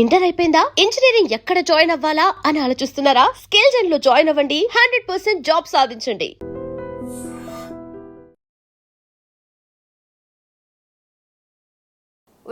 Inter అయిపోయిందా? Engineering ఎక్కడ join అవ్వాలా అని ఆలోచిస్తున్నారా? స్కిల్ జెన్ లో జాయిన్ అవ్వండి. 100% జాబ్ సాధించండి.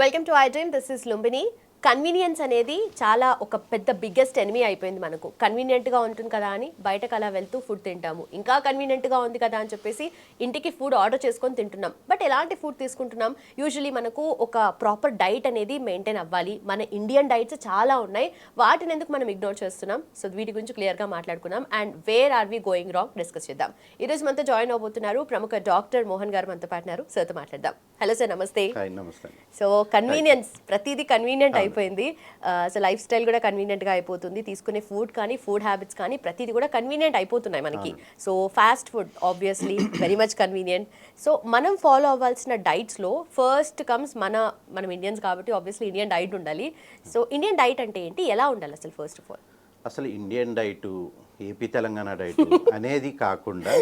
Welcome to I dream. This is Lumbini. Convenience అనేది చాలా ఒక పెద్ద బిగ్గెస్ట్ ఎనిమీ అయిపోయింది మనకు. కన్వీనియంట్గా ఉంటుంది కదా అని బయటకు అలా వెళ్తూ ఫుడ్ తింటాము. ఇంకా కన్వీనియంట్గా ఉంది కదా అని చెప్పేసి ఇంటికి ఫుడ్ ఆర్డర్ చేసుకొని తింటున్నాం. బట్ ఎలాంటి ఫుడ్ తీసుకుంటున్నాం? యూజువలీ మనకు ఒక ప్రాపర్ డైట్ అనేది మెయింటైన్ అవ్వాలి. మన ఇండియన్ డైట్స్ చాలా ఉన్నాయి. వాటిని ఎందుకు మనం ఇగ్నోర్ చేస్తున్నాం? సో వీటి గురించి క్లియర్గా మాట్లాడుకున్నాం. And where are we going wrong discuss చేద్దాం. ఈరోజు మనతో జాయిన్ అవబోతున్నారు ప్రముఖ డాక్టర్ మోహన్ గారు మనతో పాటున్నారు. సార్తో మాట్లాడదాం. హలో సార్, నమస్తే. సో కన్వీనియన్స్, ప్రతిదీ కన్వీనియంట్ అయిపోయింది. సో లైఫ్ స్టైల్ కూడా కన్వీనియంట్గా అయిపోతుంది. తీసుకునే ఫుడ్ కానీ ఫుడ్ హ్యాబిట్స్ కానీ ప్రతిదీ కూడా కన్వీనియంట్ అయిపోతున్నాయి మనకి. So fast food obviously very much convenient. So మనం ఫాలో అవ్వాల్సిన డైట్స్లో ఫస్ట్ కమ్స్ మనం ఇండియన్స్ కాబట్టి ఆబ్వియస్లీ ఇండియన్ డైట్ ఉండాలి. సో ఇండియన్ డైట్ అంటే ఏంటి, ఎలా ఉండాలి అసలు? ఫస్ట్ ఆఫ్ ఆల్ అసలు Indian diet, AP Telangana diet అనేది కాకుండా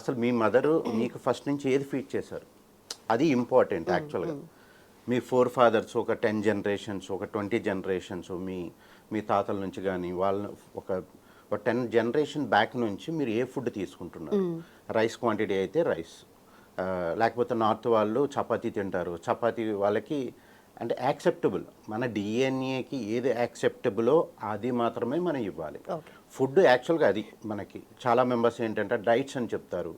అసలు మీ మదరు మీకు ఫస్ట్ నుంచి ఏది ఫీడ్ చేశారు, అది ఇంపార్టెంట్ యాక్చువల్గా. మీ ఫోర్ ఫాదర్స్ ఒక 10 జనరేషన్స్, ఒక 20 జనరేషన్స్, మీ తాతల నుంచి కానీ వాళ్ళ ఒక 10 జనరేషన్ బ్యాక్ నుంచి మీరు ఏ ఫుడ్ తీసుకుంటున్నారు. రైస్ క్వాంటిటీ అయితే రైస్, లేకపోతే నార్త్ వాళ్ళు చపాతీ తింటారు. చపాతీ వాళ్ళకి అంటే యాక్సెప్టబుల్, మన డిఎన్ఏకి ఏది యాక్సెప్టబులో అది మాత్రమే మనం ఇవ్వాలి. ఫుడ్ యాక్చువల్గా అది మనకి చాలా మెంబర్స్ ఏంటంటే డైట్స్ అని చెప్తారు.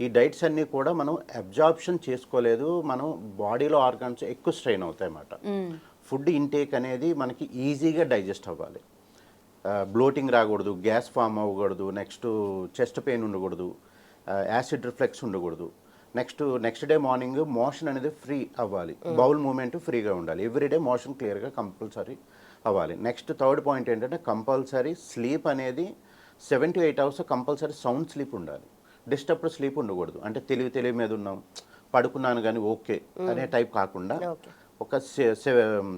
ఈ డైట్స్ అన్నీ కూడా మనం అబ్జార్ప్షన్ చేసుకోలేదు, మనం బాడీలో ఆర్గాన్స్ ఎక్కువ స్ట్రెయిన్ అవుతాయి అన్నమాట. ఫుడ్ ఇంటేక్ అనేది మనకి ఈజీగా డైజెస్ట్ అవ్వాలి, బ్లోటింగ్ రాకూడదు, గ్యాస్ ఫామ్ అవ్వకూడదు, నెక్స్ట్ చెస్ట్ పెయిన్ ఉండకూడదు, యాసిడ్ రిఫ్లెక్స్ ఉండకూడదు, నెక్స్ట్ డే మార్నింగ్ మోషన్ అనేది ఫ్రీ అవ్వాలి, బౌల్ మూమెంట్ ఫ్రీగా ఉండాలి, ఎవ్రీడే మోషన్ క్లియర్గా కంపల్సరీ అవ్వాలి. నెక్స్ట్ థర్డ్ పాయింట్ ఏంటంటే కంపల్సరీ స్లీప్ అనేది 7 to 8 hours compulsory sound sleep ఉండాలి. డిస్టర్బ్డ్ స్లీప్ ఉండకూడదు. అంటే తెలివి మీద ఉన్నాం, పడుకున్నాను కానీ ఓకే అనే టైప్ కాకుండా ఒక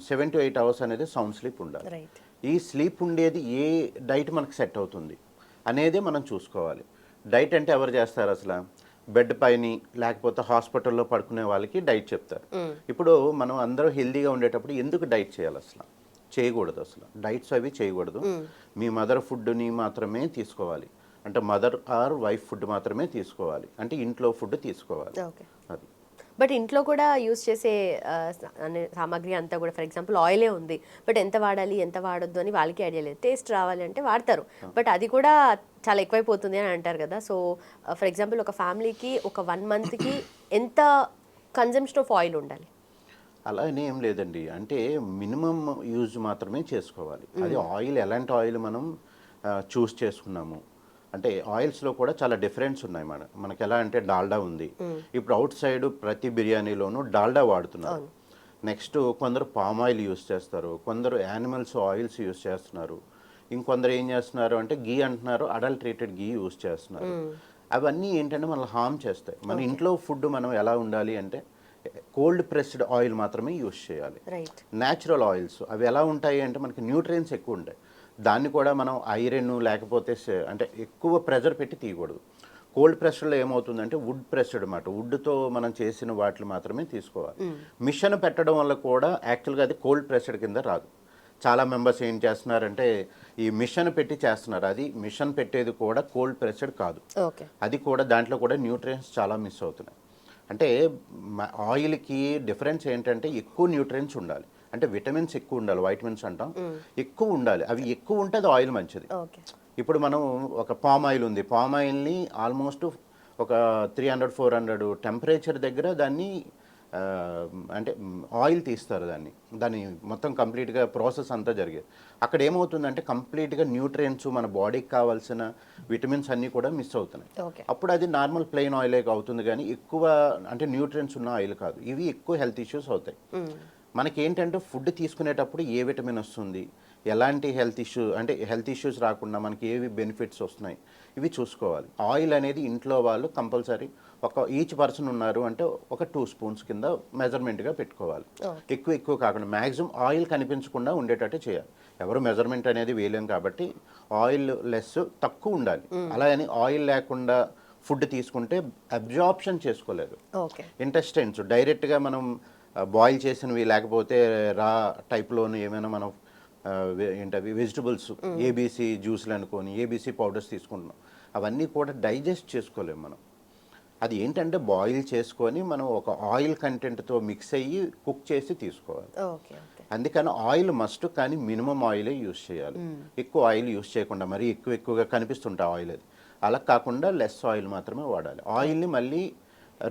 7 to 8 hours అనేది సౌండ్ స్లీప్ ఉండాలి. ఈ స్లీప్ ఉండేది ఏ డైట్ మనకు సెట్ అవుతుంది అనేది మనం చూసుకోవాలి. డైట్ అంటే ఎవరు చేస్తారు అసలు? బెడ్ పైన లేకపోతే హాస్పిటల్లో పడుకునే వాళ్ళకి డైట్ చెప్తారు. ఇప్పుడు మనం అందరూ హెల్దీగా ఉండేటప్పుడు ఎందుకు డైట్ చేయాలి? అసలు చేయకూడదు, అసలు డైట్స్ అవి చేయకూడదు. మీ మదర్ ఫుడ్ని మాత్రమే తీసుకోవాలి, అంటే మదర్ ఆర్ వైఫ్ ఫుడ్ మాత్రమే తీసుకోవాలి, అంటే ఇంట్లో ఫుడ్ తీసుకోవాలి. అది బట్ ఇంట్లో కూడా యూస్ చేసే సామాగ్రి అంతా కూడా ఫర్ ఎగ్జాంపుల్ ఆయిలే ఉంది, బట్ ఎంత వాడాలి ఎంత వాడొద్దు అని వాళ్ళకి ఐడియా లేదు. టేస్ట్ రావాలి అంటే వాడతారు, బట్ అది కూడా చాలా ఎక్కువైపోతుంది అని అంటారు కదా. సో ఫర్ ఎగ్జాంపుల్ ఒక ఫ్యామిలీకి ఒక 1 monthకి ఎంత కన్జంప్షన్ ఆఫ్ ఆయిల్ ఉండాలి? అలా ఏం లేదండి, అంటే మినిమం యూజ్ మాత్రమే చేసుకోవాలి. అది ఆయిల్ ఎలాంటి ఆయిల్ మనం చూస్ చేసుకున్నాము అంటే ఆయిల్స్లో కూడా చాలా డిఫరెన్స్ ఉన్నాయి. మనకి ఎలా అంటే డాల్డా ఉంది, ఇప్పుడు అవుట్ సైడ్ ప్రతి బిర్యానీలోనూ డాల్డా వాడుతున్నారు. నెక్స్ట్ కొందరు పామ్ ఆయిల్ యూస్ చేస్తారు, కొందరు యానిమల్స్ ఆయిల్స్ యూస్ చేస్తున్నారు, ఇంకొందరు ఏం చేస్తున్నారు అంటే గీ అంటున్నారు, అడల్ట్రేటెడ్ గీ యూస్ చేస్తున్నారు. అవన్నీ ఏంటంటే మనల్ని హార్మ్ చేస్తాయి. మన ఇంట్లో ఫుడ్ మనం ఎలా ఉండాలి అంటే కోల్డ్ ప్రెస్డ్ ఆయిల్ మాత్రమే యూస్ చేయాలి. న్యాచురల్ ఆయిల్స్ అవి ఎలా ఉంటాయి అంటే మనకి న్యూట్రియన్స్ ఎక్కువ ఉంటాయి, దాన్ని కూడా మనం ఐరన్ లేకపోతే అంటే ఎక్కువ ప్రెషర్ పెట్టి తీయకూడదు. కోల్డ్ ప్రెషర్లో ఏమవుతుందంటే వుడ్ ప్రెస్డ్ అనమాట, వుడ్తో మనం చేసిన వాటిని మాత్రమే తీసుకోవాలి. మిషన్ పెట్టడం వల్ల కూడా యాక్చువల్గా అది కోల్డ్ ప్రెషర్ కింద రాదు. చాలా మెంబర్స్ ఏం చేస్తున్నారంటే ఈ మిషన్ పెట్టి చేస్తున్నారు, అది మిషన్ పెట్టేది కూడా కోల్డ్ ప్రెషర్డ్ కాదు. అది కూడా దాంట్లో కూడా న్యూట్రియన్స్ చాలా మిస్ అవుతున్నాయి. అంటే ఆయిల్కి డిఫరెన్స్ ఏంటంటే ఎక్కువ న్యూట్రియన్స్ ఉండాలి, అంటే విటమిన్స్ ఎక్కువ ఉండాలి, వైటమిన్స్ అంటాం ఎక్కువ ఉండాలి, అవి ఎక్కువ ఉంటే అది ఆయిల్ మంచిది. ఇప్పుడు మనం ఒక పామ్ ఆయిల్ ఉంది, పామ్ ఆయిల్ని ఆల్మోస్ట్ ఒక 300-400 టెంపరేచర్ దగ్గర దాన్ని అంటే ఆయిల్ తీస్తారు, దాన్ని మొత్తం కంప్లీట్గా ప్రాసెస్ అంతా జరిగేది. అక్కడ ఏమవుతుందంటే కంప్లీట్గా న్యూట్రియంట్స్ మన బాడీకి కావాల్సిన విటమిన్స్ అన్నీ కూడా మిస్ అవుతున్నాయి. అప్పుడు అది నార్మల్ ప్లెయిన్ ఆయిలే అవుతుంది, కానీ ఎక్కువ అంటే న్యూట్రియంట్స్ ఉన్న ఆయిల్ కాదు. ఇవి ఎక్కువ హెల్త్ ఇష్యూస్ అవుతాయి. మనకి ఏంటంటే ఫుడ్ తీసుకునేటప్పుడు ఏ విటమిన్ వస్తుంది, ఎలాంటి హెల్త్ ఇష్యూస్ రాకుండా మనకి ఏవి బెనిఫిట్స్ వస్తున్నాయి ఇవి చూసుకోవాలి. ఆయిల్ అనేది ఇంట్లో వాళ్ళు కంపల్సరీ ఈచ్ పర్సన్ ఉన్నారు అంటే ఒక 2 spoons కింద మెజర్మెంట్గా పెట్టుకోవాలి. ఎక్కువ కాకుండా మ్యాక్సిమం ఆయిల్ కనిపించకుండా ఉండేటట్టు చేయాలి. ఎవరు మెజర్మెంట్ అనేది వేయలేం కాబట్టి ఆయిల్ లెస్ తక్కువ ఉండాలి. అలాగని ఆయిల్ లేకుండా ఫుడ్ తీసుకుంటే అబ్జార్ప్షన్ చేసుకోలేదు. ఇంటెస్టైన్స్ డైరెక్ట్గా మనం బాయిల్ చేసినవి లేకపోతే రా టైప్లోను ఏమైనా మనం ఏంటవి వెజిటబుల్స్ ఏబీసీ జ్యూస్లు అనుకొని ఏబీసీ పౌడర్స్ తీసుకుంటున్నాం, అవన్నీ కూడా డైజెస్ట్ చేసుకోలేము మనం. అది ఏంటంటే బాయిల్ చేసుకొని మనం ఒక ఆయిల్ కంటెంట్తో మిక్స్ అయ్యి కుక్ చేసి తీసుకోవాలి. Okay okay. అందుకని ఆయిల్ మస్ట్, కానీ మినిమం ఆయిలే యూస్ చేయాలి. ఎక్కువ ఆయిల్ యూస్ చేయకుండా, మరీ ఎక్కువగా కనిపిస్తుంటే ఆయిల్ అది అలా కాకుండా లెస్ ఆయిల్ మాత్రమే వాడాలి. ఆయిల్ని మళ్ళీ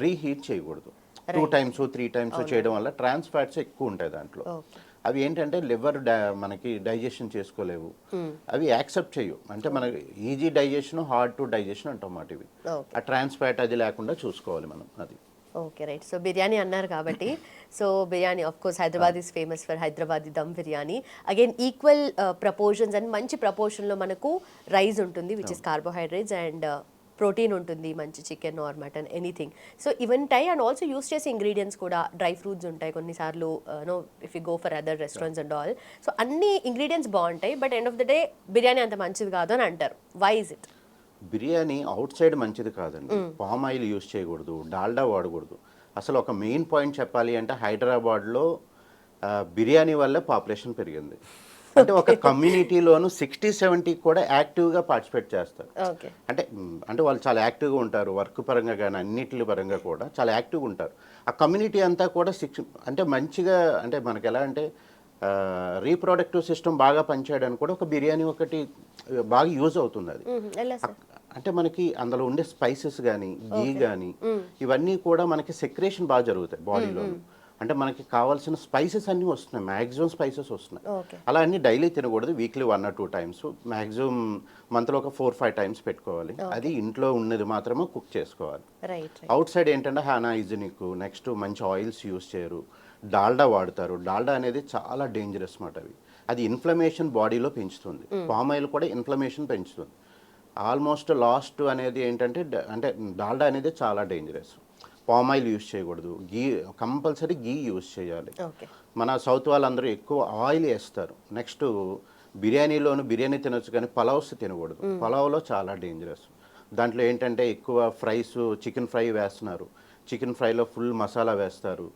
రీహీట్ చేయకూడదు. 2 times 3 times చేయడం వల్ల ట్రాన్స్ ఫ్యాట్స్ ఎక్కువ ఉంటాయి దాంట్లో. అవి ఏంటంటే లివర్ మనకి డైజెషన్ చేసుకోలేవు, అవి యాక్సెప్ట్ చేయవు. అంటే మనకి easy digestion, hard to digestion అంటామాట ఇవి. ఆ ట్రాన్స్ ఫ్యాట్ అది లేకుండా చూసుకోవాలి మనం. అది ఓకే రైట్. సో బిర్యానీ అన్నారు కాబట్టి, so biryani of course Hyderabad is famous for Hyderabadi dum biryani. Again equal proportions and మంచి ప్రపోర్షన్లో మనకు రైస్ ఉంటుంది which is carbohydrates, and protein ఉంటుంది, మంచి chicken or mutton anything. So ఇవన్నీ ఉంటాయి, అండ్ ఆల్సో యూస్ చేసే ఇంగ్రీడియంట్స్ కూడా డ్రై ఫ్రూట్స్ ఉంటాయి కొన్నిసార్లు, no if you go for other restaurants and all. So అన్ని ఇంగ్రీడియంట్స్ బాగుంటాయి, but end of the day biryani అంత మంచిది కాదు అని అంటారు. Why is it? Biryani outside మంచిది కాదండి. పామ్ ఆయిల్ యూస్ చేయకూడదు, డాల్డా వాడకూడదు. అసలు ఒక మెయిన్ పాయింట్ చెప్పాలి అంటే హైదరాబాద్లో బిర్యానీ వల్లే పాపులేషన్ పెరిగింది. అంటే ఒక కమ్యూనిటీలోను 60-70 కూడా యాక్టివ్గా పార్టిసిపేట్ చేస్తారు. అంటే వాళ్ళు చాలా యాక్టివ్గా ఉంటారు, వర్క్ పరంగా కానీ అన్నిటి పరంగా కూడా చాలా యాక్టివ్గా ఉంటారు. ఆ కమ్యూనిటీ అంతా కూడా అంటే మంచిగా, అంటే మనకి ఎలా అంటే రీప్రొడక్టివ్ సిస్టమ్ బాగా పనిచేయడానికి కూడా ఒక బిర్యానీ ఒకటి బాగా యూజ్ అవుతుంది. అది అంటే మనకి అందులో ఉండే స్పైసెస్ కానీ గీ కానీ ఇవన్నీ కూడా మనకి సెక్రేషన్ బాగా జరుగుతాయి బాడీలో. అంటే మనకి కావాల్సిన స్పైసెస్ అన్నీ వస్తున్నాయి, మ్యాక్సిమం స్పైసెస్ వస్తున్నాయి. అలా అన్నీ డైలీ తినకూడదు, వీక్లీ 1 or 2 times, మ్యాక్సిమం మంత్లో ఒక 4-5 times పెట్టుకోవాలి. అది ఇంట్లో ఉన్నది మాత్రమే కుక్ చేసుకోవాలి. అవుట్ సైడ్ ఏంటంటే హైజీనిక్, నెక్స్ట్ మంచి ఆయిల్స్ యూస్ చేయరు, డాల్డా వాడతారు. డాల్డా అనేది చాలా డేంజరస్ మాట. అది ఇన్ఫ్లమేషన్ బాడీలో పెంచుతుంది. పామ్ ఆయిల్ కూడా ఇన్ఫ్లమేషన్ పెంచుతుంది. ఆల్మోస్ట్ లాస్ట్ అనేది ఏంటంటే అంటే డాల్డా అనేది చాలా డేంజరస్. పామ్ ఆయిల్ యూస్ చేయకూడదు, గీ కంపల్సరీ గీ యూస్ చేయాలి. మన సౌత్ వాళ్ళందరూ ఎక్కువ ఆయిల్ వేస్తారు. నెక్స్ట్ బిర్యానీ తినొచ్చు కానీ పలావ్స్ తినకూడదు. పలావ్లో చాలా డేంజరస్. దాంట్లో ఏంటంటే ఎక్కువ ఫ్రైస్, చికెన్ ఫ్రై వేస్తున్నారు, చికెన్ ఫ్రైలో ఫుల్ మసాలా వేస్తారు,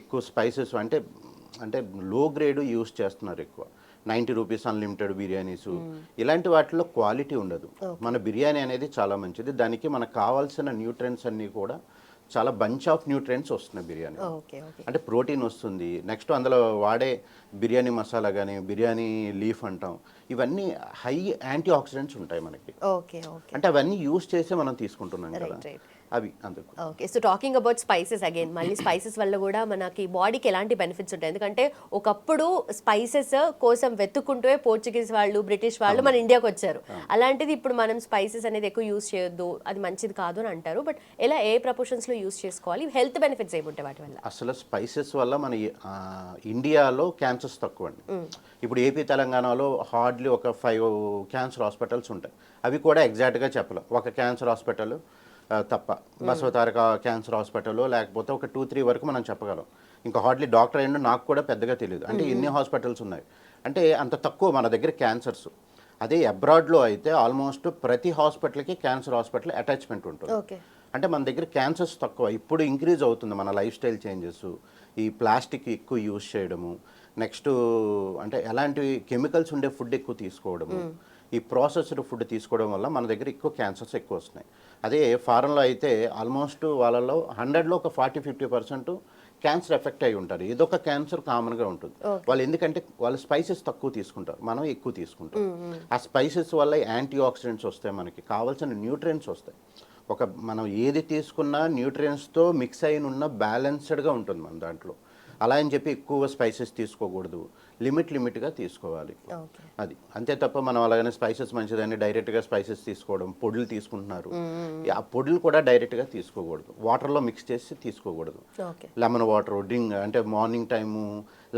ఎక్కువ స్పైసెస్, అంటే లో గ్రేడ్ యూస్ చేస్తున్నారు ఎక్కువ. 90 రూపీస్ అన్లిమిటెడ్ బిర్యానీస్, ఇలాంటి వాటిలో క్వాలిటీ ఉండదు. మన బిర్యానీ అనేది చాలా మంచిది, దానికి మనకు కావాల్సిన న్యూట్రియంట్స్ అన్నీ కూడా చాలా బంచ్ ఆఫ్ న్యూట్రియంట్స్ వస్తున్నాయి బిర్యానీ. అంటే ప్రోటీన్ వస్తుంది. నెక్స్ట్ అందులో వాడే బిర్యానీ మసాలా కానీ బిర్యానీ లీఫ్ అంటాం, ఇవన్నీ హై యాంటీ ఆక్సిడెంట్స్ ఉంటాయి మనకి. అంటే అవన్నీ యూస్ చేసే మనం తీసుకుంటున్నాం కదా, అవి అందుకు. Okay. So talking about spices again, మళ్ళీ స్పైసెస్ వల్ల కూడా మనకి బాడీకి ఎలాంటి బెనిఫిట్స్ ఉంటాయి? ఎందుకంటే ఒకప్పుడు స్పైసెస్ కోసం వెతుక్కుంటూ పోర్చుగీస్ వాళ్ళు, బ్రిటిష్ వాళ్ళు మన ఇండియాకి వచ్చారు. అలాంటిది ఇప్పుడు మనం స్పైసెస్ అనేది ఎక్కువ యూస్ చేయొద్దు, అది మంచిది కాదు అని అంటారు. బట్ ఎలా, ఏ ప్రపోర్షన్స్లో యూస్ చేసుకోవాలి? హెల్త్ బెనిఫిట్స్ ఏముంటాయి వాటి వల్ల? అసలు స్పైసెస్ వల్ల మన ఇండియాలో క్యాన్సర్స్ తక్కువ అండి. ఇప్పుడు ఏపీ తెలంగాణలో హార్డ్లీ ఒక 5 క్యాన్సర్ హాస్పిటల్స్ ఉంటాయి. అవి కూడా ఎగ్జాక్ట్గా చెప్పలేం. ఒక క్యాన్సర్ హాస్పిటల్ తప్ప, బసవతారక క్యాన్సర్ హాస్పిటల్, లేకపోతే ఒక 2-3 వరకు మనం చెప్పగలం. ఇంకా హార్డ్లీ డాక్టర్ అయ్యిండు నాకు కూడా పెద్దగా తెలియదు. అంటే ఎన్ని హాస్పిటల్స్ ఉన్నాయి అంటే అంత తక్కువ మన దగ్గర క్యాన్సర్స్. అదే అబ్రాడ్లో అయితే ఆల్మోస్ట్ ప్రతి హాస్పిటల్కి క్యాన్సర్ హాస్పిటల్ అటాచ్మెంట్ ఉంటుంది. అంటే మన దగ్గర క్యాన్సర్స్ తక్కువ. ఇప్పుడు ఇంక్రీజ్ అవుతుంది మన లైఫ్ స్టైల్ చేంజెస్, ఈ ప్లాస్టిక్ ఎక్కువ యూజ్ చేయడము, నెక్స్ట్ అంటే ఎలాంటి కెమికల్స్ ఉండే ఫుడ్ ఎక్కువ తీసుకోవడము, ఈ ప్రాసెస్డ్ ఫుడ్ తీసుకోవడం వల్ల మన దగ్గర ఎక్కువ క్యాన్సర్స్ ఎక్కువ వస్తున్నాయి. అదే ఫారెన్లో అయితే ఆల్మోస్ట్ వాళ్ళలో 100లో ఒక 40-50% క్యాన్సర్ ఎఫెక్ట్ అయి ఉంటారు. ఏదొక క్యాన్సర్ కామన్గా ఉంటుంది. వాళ్ళు ఎందుకంటే వాళ్ళు స్పైసెస్ తక్కువ తీసుకుంటారు, మనం ఎక్కువ తీసుకుంటాం. ఆ స్పైసెస్ వల్ల యాంటీ ఆక్సిడెంట్స్ వస్తాయి, మనకి కావాల్సిన న్యూట్రియంట్స్ వస్తాయి. మనం ఏది తీసుకున్నా న్యూట్రియంట్స్తో మిక్స్ అయిన ఉన్న బ్యాలెన్స్డ్గా ఉంటుంది మన దాంట్లో. అలా అని చెప్పి ఎక్కువ స్పైసెస్ తీసుకోకూడదు, లిమిట్గా తీసుకోవాలి. అది అంతే తప్ప మనం అలాగనే స్పైసెస్ మంచిదని డైరెక్ట్గా స్పైసెస్ తీసుకోవడం, పొడులు తీసుకుంటున్నారు, ఆ పొడులు కూడా డైరెక్ట్గా తీసుకోకూడదు, వాటర్లో మిక్స్ చేసి తీసుకోకూడదు. లెమన్ వాటర్ డ్రింక్ అంటే మార్నింగ్ టైము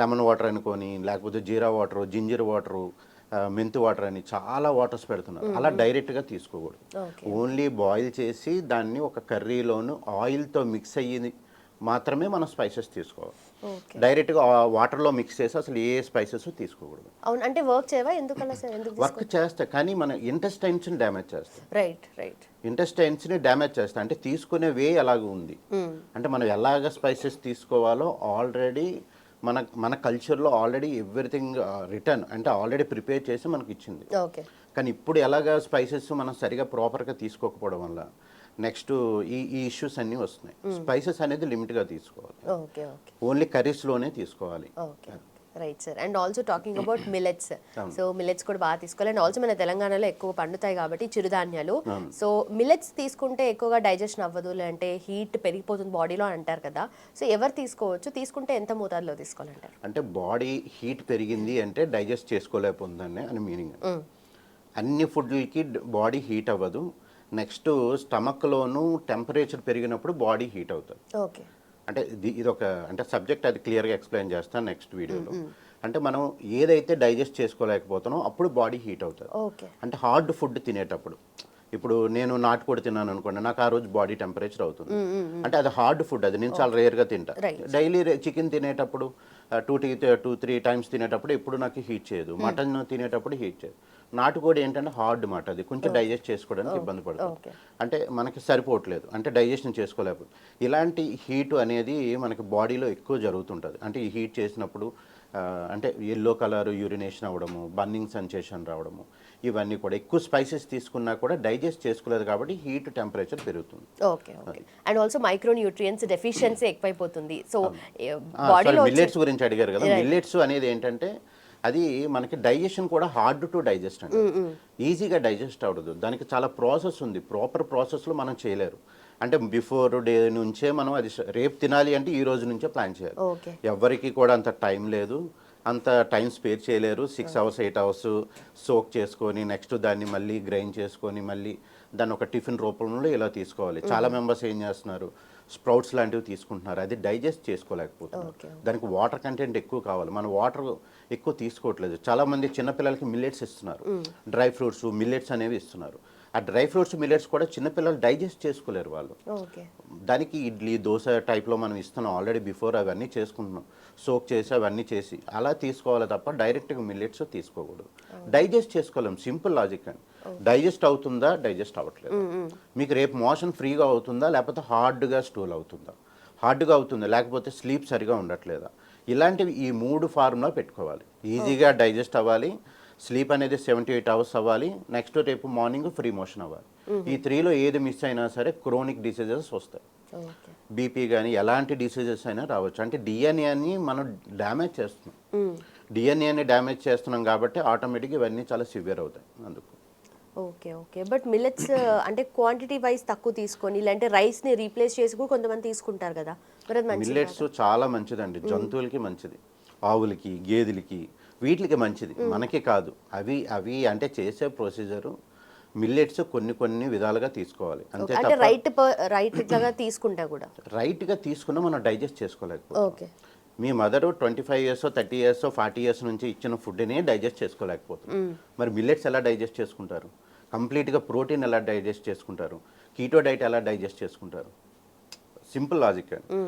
లెమన్ వాటర్ అనుకొని, లేకపోతే జీరా వాటరు, జింజర్ వాటరు, మెంతు వాటర్ అని చాలా వాటర్స్ పెడుతున్నారు. అలా డైరెక్ట్గా తీసుకోకూడదు. ఓన్లీ బాయిల్ చేసి దాన్ని ఒక కర్రీలోను ఆయిల్తో మిక్స్ అయ్యి మాత్రమే మనం స్పైసెస్ తీసుకోవాలి. డైరెక్ట్గా వాటర్లో మిక్స్ చేసి అసలు ఏ స్పైసెస్ తీసుకోకూడదు. అవును, అంటే వర్క్ చేయవా? ఎందుకలా? వర్క్ చేస్తాయి కానీ మన ఇంటెస్టైన్స్ని డ్యామేజ్ చేస్తాయి. ఇంటెస్టైన్స్ని డ్యామేజ్ చేస్తాయి. అంటే తీసుకునే వే ఎలాగ ఉంది అంటే మనం ఎలాగ స్పైసెస్ తీసుకోవాలో ఆల్రెడీ మన మన కల్చర్లో ఆల్రెడీ ఎవ్రీథింగ్ రిటర్న్ అంటే ఆల్రెడీ ప్రిపేర్ చేసి మనకి ఇచ్చింది. ఓకే. కానీ ఇప్పుడు ఎలాగా స్పైసెస్ మనం సరిగా ప్రాపర్గా తీసుకోకపోవడం వల్ల నెక్స్ట్ ఈ ఇష్యూస్ అన్నీ వస్తున్నాయి. స్పైసెస్ అనేది లిమిట్గా తీసుకోవాలి, ఓకే. ఓకే. ఓన్లీ కర్రీస్లోనే తీసుకోవాలి. Okay. Right sir. And also talking about millets, so millets కూడా బాగా తీసుకోవాలి. అండ్ ఆల్సో మన తెలంగాణలో ఎక్కువ పండుతాయి కాబట్టి చిరుధాన్యాలు. సో మిల్లెట్స్ తీసుకుంటే ఎక్కువగా డైజెషన్ అవ్వదు, లేదంటే హీట్ పెరిగిపోతుంది బాడీలో అంటారు కదా, సో ఎవరు తీసుకోవచ్చు, తీసుకుంటే ఎంత మోతాదులో తీసుకోవాలంటారు? అంటే బాడీ హీట్ పెరిగింది అంటే డైజెస్ట్ చేసుకోలేకపోతుందని అని మీనింగ్. అన్ని ఫుడ్లకి బాడీ హీట్ అవ్వదు. నెక్స్ట్ స్టమక్లోనూ టెంపరేచర్ పెరిగినప్పుడు బాడీ హీట్ అవుతుంది. ఓకే. అంటే ఇది ఒక అంటే సబ్జెక్ట్, అది క్లియర్గా ఎక్స్ప్లెయిన్ చేస్తాను నెక్స్ట్ వీడియోలో. అంటే మనం ఏదైతే డైజెస్ట్ చేసుకోలేకపోతామో అప్పుడు బాడీ హీట్ అవుతుంది. ఓకే. అంటే హార్డ్ ఫుడ్ తినేటప్పుడు, ఇప్పుడు నేను నాటుకోడి తిన్నాను అనుకోండి, నాకు ఆ రోజు బాడీ టెంపరేచర్ అవుతుంది. అంటే అది హార్డ్ ఫుడ్, అది నేను చాలా రేర్గా తింటా. డైలీ చికెన్ తినేటప్పుడు 2-3 టైమ్స్ తినేటప్పుడు ఎప్పుడు నాకు హీట్ చేయదు. మటన్ తినేటప్పుడు హీట్ చేయదు. నాటుకోడి ఏంటంటే హార్డ్ మాట, అది కొంచెం డైజెస్ట్ చేసుకోవడానికి ఇబ్బంది పడుతుంది. అంటే మనకి సరిపోవట్లేదు, అంటే డైజెషన్ చేసుకోలేకపోతే ఇలాంటి హీట్ అనేది మనకి బాడీలో ఎక్కువ జరుగుతుంటుంది. అంటే ఈ హీట్ చేసినప్పుడు అంటే ఎల్లో కలర్ యూరినేషన్ అవ్వడము, బర్నింగ్ సెన్సేషన్ రావడము, ఇవన్నీ కూడా ఎక్కువ స్పైసెస్ తీసుకున్నా కూడా డైజెస్ట్ చేసుకోలేదు కాబట్టి హీట్ టెంపరేచర్ పెరుగుతుంది. Okay. Okay. And also micro nutrients deficiency ఎక్కువైపోతుంది. సో మిల్లెట్స్ గురించి అడిగారు కదా, మిల్లెట్స్ అనేది ఏంటంటే అది మనకి డైజెషన్ కూడా హార్డ్ టు డైజెస్ట్ అండి. ఈజీగా డైజెస్ట్ అవ్వదు, దానికి చాలా ప్రాసెస్ ఉంది. ప్రాపర్ ప్రాసెస్లో మనం చేయలేరు. అంటే బిఫోర్ డే నుంచే మనం అది రేపు తినాలి అంటే ఈ రోజు నుంచే ప్లాన్ చేయాలి. ఎవరికి కూడా అంత టైం లేదు, అంత టైం స్పేర్ చేయలేరు. 6 hours 8 hours సోక్ చేసుకొని నెక్స్ట్ దాన్ని మళ్ళీ గ్రైండ్ చేసుకొని మళ్ళీ దాన్ని ఒక టిఫిన్ రూపంలో ఇలా తీసుకోవాలి. చాలా మెంబర్స్ ఏం చేస్తున్నారు, స్ప్రౌట్స్ లాంటివి తీసుకుంటున్నారు, అది డైజెస్ట్ చేసుకోలేకపోతున్నారు. దానికి వాటర్ కంటెంట్ ఎక్కువ కావాలి, మన వాటర్ ఎక్కువ తీసుకోవట్లేదు. చాలామంది చిన్నపిల్లలకి మిల్లెట్స్ ఇస్తున్నారు, డ్రై ఫ్రూట్స్ మిల్లెట్స్ అనేవి ఇస్తున్నారు. ఆ డ్రై ఫ్రూట్స్ మిల్లెట్స్ కూడా చిన్నపిల్లలు డైజెస్ట్ చేసుకోలేరు వాళ్ళు. దానికి ఇడ్లీ దోశ టైప్లో మనం ఇస్తున్నాం ఆల్రెడీ బిఫోర్, అవన్నీ చేసుకుంటున్నాం, సోక్ చేసి అవన్నీ చేసి అలా తీసుకోవాలి తప్ప డైరెక్ట్గా మిల్లెట్స్ తీసుకోకూడదు. డైజెస్ట్ చేసుకోలేం, సింపుల్ లాజిక్ అండి. డైజెస్ట్ అవుతుందా, డైజెస్ట్ అవ్వట్లేదు. మీకు రేపు మోషన్ ఫ్రీగా అవుతుందా, లేకపోతే హార్డ్గా స్టూల్ అవుతుందా? హార్డ్గా అవుతుందా, లేకపోతే స్లీప్ సరిగా ఉండట్లేదా? ఇలాంటివి ఈ 3 ఫార్ములా పెట్టుకోవాలి. ఈజీగా డైజెస్ట్ అవ్వాలి, స్లీప్ అనేది 7-8 hours అవ్వాలి, నెక్స్ట్ రేపు మార్నింగ్ ఫ్రీ మోషన్ అవ్వాలి. ఈ 3లో ఏది మిస్ అయినా సరే క్రోనిక్ డిసీజెస్ వస్తాయి. బీపీ కానీ ఎలాంటి డిసీజెస్ అయినా రావచ్చు. అంటే డిఎన్ఏని మనం డ్యామేజ్ చేస్తున్నాం. డిఎన్ఏని డ్యామేజ్ చేస్తున్నాం కాబట్టి ఆటోమేటిక్గా ఇవన్నీ చాలా సివియర్ అవుతాయి. అందుకు ఓకే. ఓకే. బట్ మిల్లెట్స్ అంటే క్వాంటిటీ వైజ్ తక్కువ తీసుకొని, లేదంటే రైస్ని రీప్లేస్ చేసి కూడా కొంతమంది తీసుకుంటారు కదా, మరి అది మంచిది? మిల్లెట్స్ చాలా మంచిదండి, జంతువులకి మంచిది, ఆవులకి గేదెలకి వీటికి మంచిది, మనకి కాదు. అవి అంటే చేసే ప్రొసీజరు మిల్లెట్స్ కొన్ని విధాలుగా తీసుకోవాలి అంతే అంటే తప్ప రైట్గా తీసుకుంటా కూడా రైట్గా తీసుకున్నా మనం డైజెస్ట్ చేసుకోలేకపోతాం. మీ మదర్ 25 years 30 years 40 years నుంచి ఇచ్చిన ఫుడ్ని డైజెస్ట్ చేసుకోలేకపోతుంది. మరి మిల్లెట్స్ ఎలా డైజెస్ట్ చేసుకుంటారు? కంప్లీట్గా ప్రోటీన్ ఎలా డైజెస్ట్ చేసుకుంటారు? కీటో డైట్ ఎలా డైజెస్ట్ చేసుకుంటారు? సింపుల్ లాజిక్ అండి.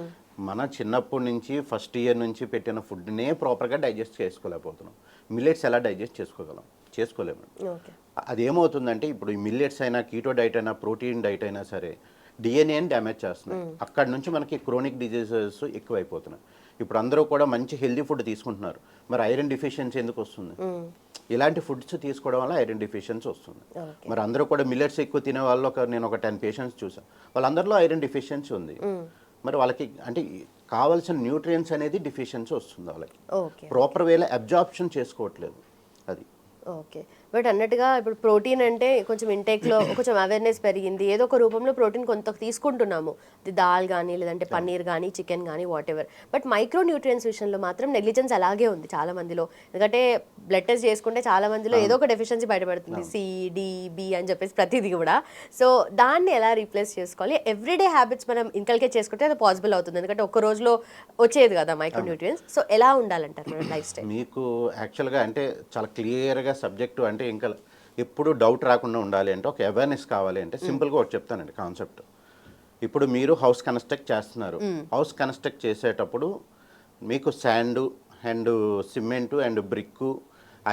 మన చిన్నప్పటి నుంచి ఫస్ట్ ఇయర్ నుంచి పెట్టిన ఫుడ్నే ప్రాపర్గా డైజెస్ట్ చేసుకోలేకపోతున్నాం. మిల్లెట్స్ ఎలా డైజెస్ట్ చేసుకోలేము. అదేమవుతుందంటే ఇప్పుడు ఈ మిల్లెట్స్ అయినా కీటో డైట్ అయినా ప్రోటీన్ డైట్ అయినా సరే డిఎన్ఏని డ్యామేజ్ చేస్తున్నాయి. అక్కడ నుంచి మనకి క్రోనిక్ డిజీజెస్ ఎక్కువైపోతున్నాయి. ఇప్పుడు అందరూ కూడా మంచి హెల్దీ ఫుడ్ తీసుకుంటున్నారు, మరి ఐరన్ డిఫిషియన్సీ ఎందుకు వస్తుంది? ఇలాంటి ఫుడ్స్ తీసుకోవడం వల్ల ఐరన్ డిఫిషియన్సీ వస్తుంది. మరి అందరూ కూడా మిల్లెట్స్ ఎక్కువ తినే వాళ్ళు నేను ఒక 10 patients చూసాను, వాళ్ళందరిలో ఐరన్ డిఫిషియన్సీ ఉంది. మరి వాళ్ళకి అంటే కావాల్సిన న్యూట్రియంట్స్ అనేది డిఫిషియన్సీ వస్తుంది, వాళ్ళకి ప్రాపర్ వేలో అబ్జార్ప్షన్ చేసుకోవట్లేదు అది. ఓకే. బట్ అన్నట్టుగా ఇప్పుడు ప్రోటీన్ అంటే కొంచెం ఇంటేక్లో కొంచెం అవేర్నెస్ పెరిగింది, ఏదో ఒక రూపంలో ప్రోటీన్ కొంత తీసుకుంటున్నాము, అది దాల్ కానీ లేదంటే పన్నీర్ కానీ చికెన్ కానీ what ever. But micro nutrients విషయంలో మాత్రం నెగ్లిజెన్స్ అలాగే ఉంది చాలా మందిలో. ఎందుకంటే బ్లడ్ టెస్ట్ చేసుకుంటే చాలా మందిలో ఏదో ఒక డెఫిషియన్సీ బయటపడుతుంది, సి, డి, బి అని చెప్పేసి ప్రతిదీ కూడా. సో దాన్ని ఎలా రీప్లేస్ చేసుకోవాలి? ఎవ్రీడే హ్యాబిట్స్ మనం ఇన్కల్కేట్ చేసుకుంటే అది పాసిబుల్ అవుతుంది, ఎందుకంటే ఒక రోజులో వచ్చేది కదా మైక్రో న్యూట్రియన్స్. సో ఎలా ఉండాలంటారు మన లైఫ్ స్టైల్? మీకు యాక్చువల్గా అంటే చాలా క్లియర్గా సబ్జెక్టు అంటే ఇంకా ఎప్పుడు డౌట్ రాకుండా ఉండాలి అంటే ఒక అవేర్నెస్ కావాలి అంటే సింపుల్గా ఒకటి చెప్తానండి కాన్సెప్ట్. ఇప్పుడు మీరు హౌస్ కన్స్ట్రక్ట్ చేస్తున్నారు, హౌస్ కన్స్ట్రక్ట్ చేసేటప్పుడు మీకు sand and cement and brick